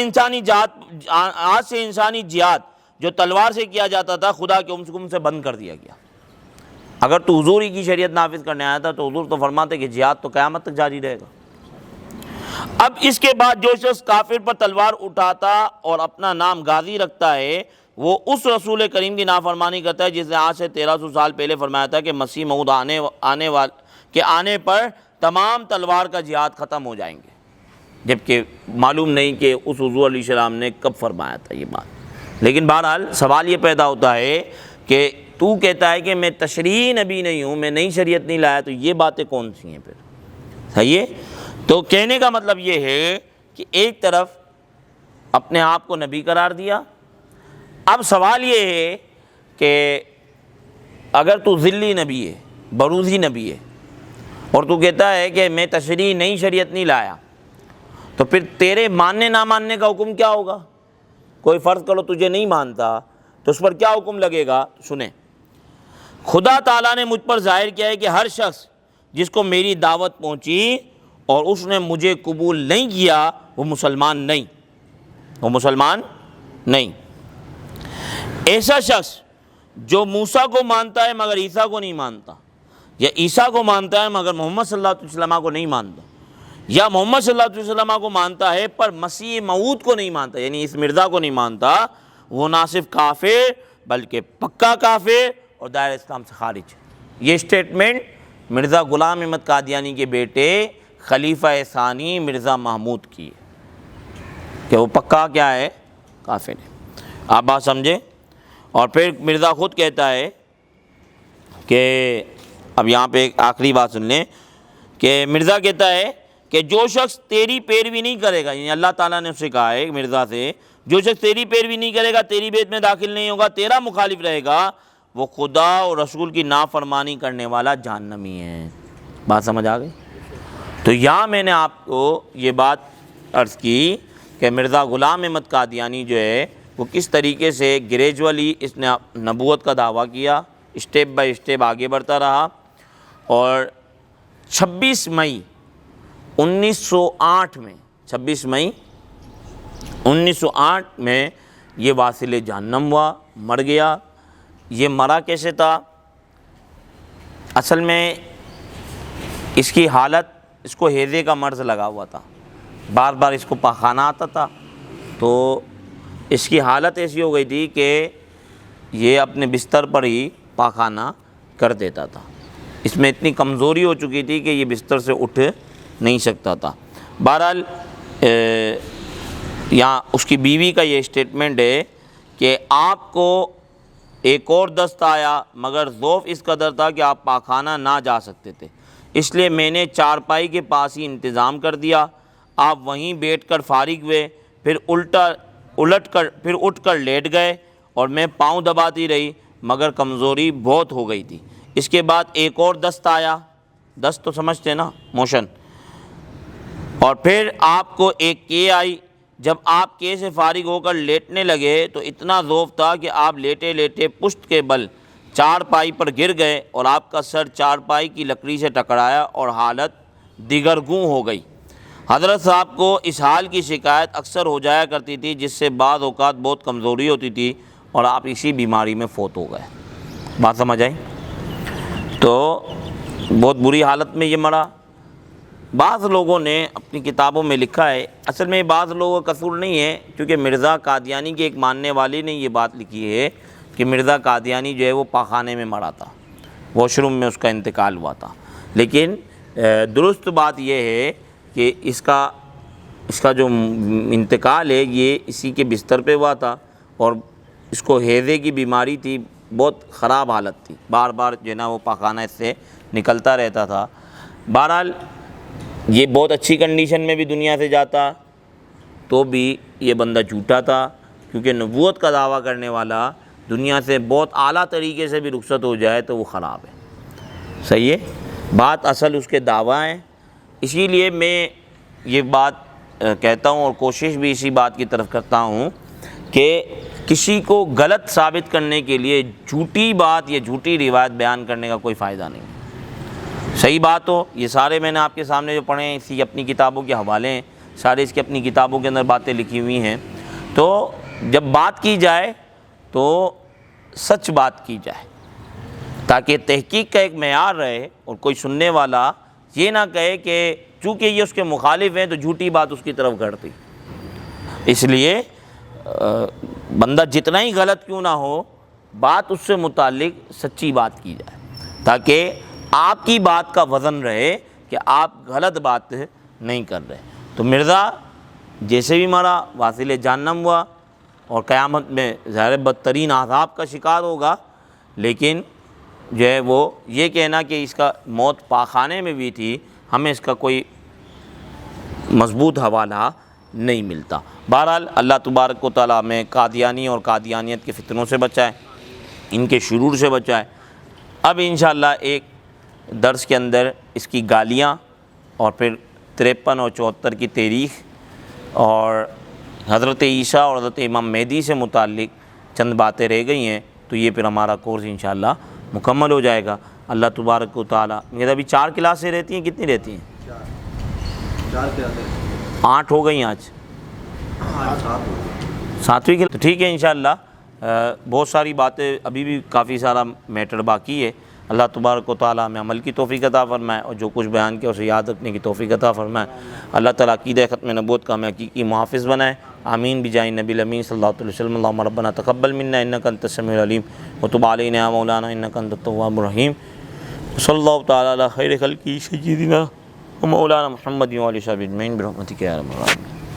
انسانی جہاد جو تلوار سے کیا جاتا تھا خدا کے حکم سے بند کر دیا گیا. اگر تو حضور ہی کی شریعت نافذ کرنے آیا تھا تو حضور تو فرماتے کہ جہاد تو قیامت تک جاری رہے گا. اب اس کے بعد جو شخص کافر پر تلوار اٹھاتا اور اپنا نام غازی رکھتا ہے وہ اس رسول کریم کی نافرمانی کرتا ہے جس نے آج سے 1300 سال پہلے فرمایا تھا کہ مسیح موعود آنے پر تمام تلوار کا جہاد ختم ہو جائیں گے، جبکہ معلوم نہیں کہ اس حضور علیہ السلام نے کب فرمایا تھا یہ بات. لیکن بہرحال سوال یہ پیدا ہوتا ہے کہ تو کہتا ہے کہ میں تشریعی نبی نہیں ہوں، میں نئی شریعت نہیں لایا، تو یہ باتیں کون سی ہیں پھر؟ صحیح ہے. تو کہنے کا مطلب یہ ہے کہ ایک طرف اپنے آپ کو نبی قرار دیا. اب سوال یہ ہے کہ اگر تو ذلی نبی ہے، بروزی نبی ہے، اور تو کہتا ہے کہ میں تشریعی نئی شریعت نہیں لایا، تو پھر تیرے ماننے نہ ماننے کا حکم کیا ہوگا؟ کوئی فرض کرو تجھے نہیں مانتا تو اس پر کیا حکم لگے گا؟ سنیں، خدا تعالیٰ نے مجھ پر ظاہر کیا ہے کہ ہر شخص جس کو میری دعوت پہنچی اور اس نے مجھے قبول نہیں کیا وہ مسلمان نہیں. ایسا شخص جو موسیٰ کو مانتا ہے مگر عیسیٰ کو نہیں مانتا، یا عیسیٰ کو مانتا ہے مگر محمد صلی اللہ علیہ وسلم کو نہیں مانتا، یا محمد صلی اللہ علیہ وسلم کو مانتا ہے پر مسیح موعود کو نہیں مانتا، یعنی اس مرزا کو نہیں مانتا، وہ نہ صرف کافر بلکہ پکا کافر اور دائرہ اسلام سے خارج۔ یہ سٹیٹمنٹ مرزا غلام احمد قادیانی کے بیٹے خلیفہ ثانی مرزا محمود کی ہے کہ وہ پکا کیا ہے؟ کافر ہے۔ آپ بات سمجھیں۔ اور پھر مرزا خود کہتا ہے کہ اب یہاں پہ ایک آخری بات سن لیں کہ مرزا کہتا ہے کہ جو شخص تیری پیروی نہیں کرے گا، یعنی اللہ تعالیٰ نے اس سے کہا ہے مرزا سے، جو شخص تیری پیروی نہیں کرے گا، تیری بیت میں داخل نہیں ہوگا، تیرا مخالف رہے گا، وہ خدا اور رسول کی نافرمانی کرنے والا جہنمی ہے۔ بات سمجھ آ گئی؟ تو یہاں میں نے آپ کو یہ بات عرض کی کہ مرزا غلام احمد قادیانی جو ہے وہ کس طریقے سے گریجولی اس نے نبوت کا دعویٰ کیا، اسٹیپ بائی اسٹیپ آگے بڑھتا رہا، اور 26 مئی 1908 میں 26 مئی 1908 میں یہ واصل جہنم ہوا، مر گیا۔ یہ مرا کیسے تھا؟ اصل میں اس کی حالت، اس کو ہیضے کا مرض لگا ہوا تھا، بار بار اس کو پاخانہ آتا تھا، تو اس کی حالت ایسی ہو گئی تھی کہ یہ اپنے بستر پر ہی پاخانہ کر دیتا تھا۔ اس میں اتنی کمزوری ہو چکی تھی کہ یہ بستر سے اٹھ نہیں سکتا تھا۔ بہرحال یہاں اس کی بیوی کا یہ اسٹیٹمنٹ ہے کہ آپ کو ایک اور دست آیا مگر ضعف اس قدر تھا کہ آپ پاخانہ نہ جا سکتے تھے، اس لیے میں نے چارپائی کے پاس ہی انتظام کر دیا، آپ وہیں بیٹھ کر فارغ ہوئے، پھر اٹھ کر لیٹ گئے اور میں پاؤں دباتی رہی مگر کمزوری بہت ہو گئی تھی۔ اس کے بعد ایک اور دست آیا، دست تو سمجھتے نا، موشن، اور پھر آپ کو ایک کے آئی۔ جب آپ کے سے فارغ ہو کر لیٹنے لگے تو اتنا ضعف تھا کہ آپ لیٹے لیٹے پشت کے بل چارپائی پر گر گئے اور آپ کا سر چارپائی کی لکڑی سے ٹکرایا اور حالت دیگرگوں ہو گئی۔ حضرت صاحب کو اس حال کی شکایت اکثر ہو جایا کرتی تھی، جس سے بعض اوقات بہت کمزوری ہوتی تھی اور آپ اسی بیماری میں فوت ہو گئے۔ بات سمجھ آئی؟ تو بہت بری حالت میں یہ مرا۔ بعض لوگوں نے اپنی کتابوں میں لکھا ہے، اصل میں بعض لوگوں کا قصور نہیں ہے، کیونکہ مرزا قادیانی کے ایک ماننے والے نے یہ بات لکھی ہے کہ مرزا قادیانی جو ہے وہ پاخانے میں مرا تھا، واش روم میں اس کا انتقال ہوا تھا، لیکن درست بات یہ ہے کہ اس کا جو انتقال ہے یہ اسی کے بستر پہ ہوا تھا، اور اس کو ہیضے کی بیماری تھی، بہت خراب حالت تھی، بار بار جو ہے نا وہ پاخانہ اس سے نکلتا رہتا تھا۔ بہرحال یہ بہت اچھی کنڈیشن میں بھی دنیا سے جاتا تو بھی یہ بندہ جھوٹا تھا، کیونکہ نبوت کا دعویٰ کرنے والا دنیا سے بہت اعلیٰ طریقے سے بھی رخصت ہو جائے تو وہ خراب ہے۔ صحیح ہے؟ بات اصل اس کے دعویٰ ہیں، اسی لیے میں یہ بات کہتا ہوں اور کوشش بھی اسی بات کی طرف کرتا ہوں کہ کسی کو غلط ثابت کرنے کے لیے جھوٹی بات یا جھوٹی روایت بیان کرنے کا کوئی فائدہ نہیں۔ صحیح بات ہو، یہ سارے میں نے آپ کے سامنے جو پڑھے ہیں اسی اپنی کتابوں کے حوالے ہیں، سارے اس کی اپنی کتابوں کے اندر باتیں لکھی ہوئی ہیں، تو جب بات کی جائے تو سچ بات کی جائے تاکہ تحقیق کا ایک معیار رہے اور کوئی سننے والا یہ نہ کہے کہ چونکہ یہ اس کے مخالف ہیں تو جھوٹی بات اس کی طرف گھڑتی۔ اس لیے بندہ جتنا ہی غلط کیوں نہ ہو، بات اس سے متعلق سچی بات کی جائے تاکہ آپ کی بات کا وزن رہے کہ آپ غلط بات نہیں کر رہے۔ تو مرزا جیسے بھی مرا واصل جہنم ہوا اور قیامت میں ظاہر بدترین عذاب کا شکار ہوگا، لیکن جو ہے وہ یہ کہنا کہ اس کا موت پاخانے میں بھی تھی، ہمیں اس کا کوئی مضبوط حوالہ نہیں ملتا۔ بہرحال اللہ تبارک و تعالیٰ میں قادیانی اور قادیانیت کے فتنوں سے بچائے، ان کے شرور سے بچائے۔ اب انشاءاللہ ایک درس کے اندر اس کی گالیاں اور پھر 53 اور 74 کی تاریخ اور حضرت عیسیٰ اور حضرت امام مہدی سے متعلق چند باتیں رہ گئی ہیں، تو یہ پھر ہمارا کورس انشاءاللہ مکمل ہو جائے گا۔ اللہ تبارک و تعالیٰ، میرا ابھی 4 کلاسیں رہتی ہیں، کتنی رہتی ہیں؟ 4 کلاسیں 8 ہو گئی آج، 7ویں کلاس، تو ٹھیک ہے انشاءاللہ بہت ساری باتیں ابھی بھی کافی سارا میٹر باقی ہے۔ اللہ تبارک و تعالیٰ ہمیں عمل کی توفیق عطا فرمائے اور جو کچھ بیان کیا اسے یاد رکھنے کی توفیق عطا فرمائے۔ اللہ تعالیٰ عقیدہ ختم نبوت کا ہمیں حقیقی محافظ بنائے، آمین بجاہ نبی الامین صلی اللہ علیہ وسلم۔ اللہم ربنا تقبل منا انک انت السمیع العلیم وتب علینا یا مولانا انک انت التواب الرحیم۔ صلی اللہ تعالیٰ علی خیر خلقہ سیدنا و مولانا محمد و علیہ وصحبہ اجمعین برحمتک یا ارحم الراحمین۔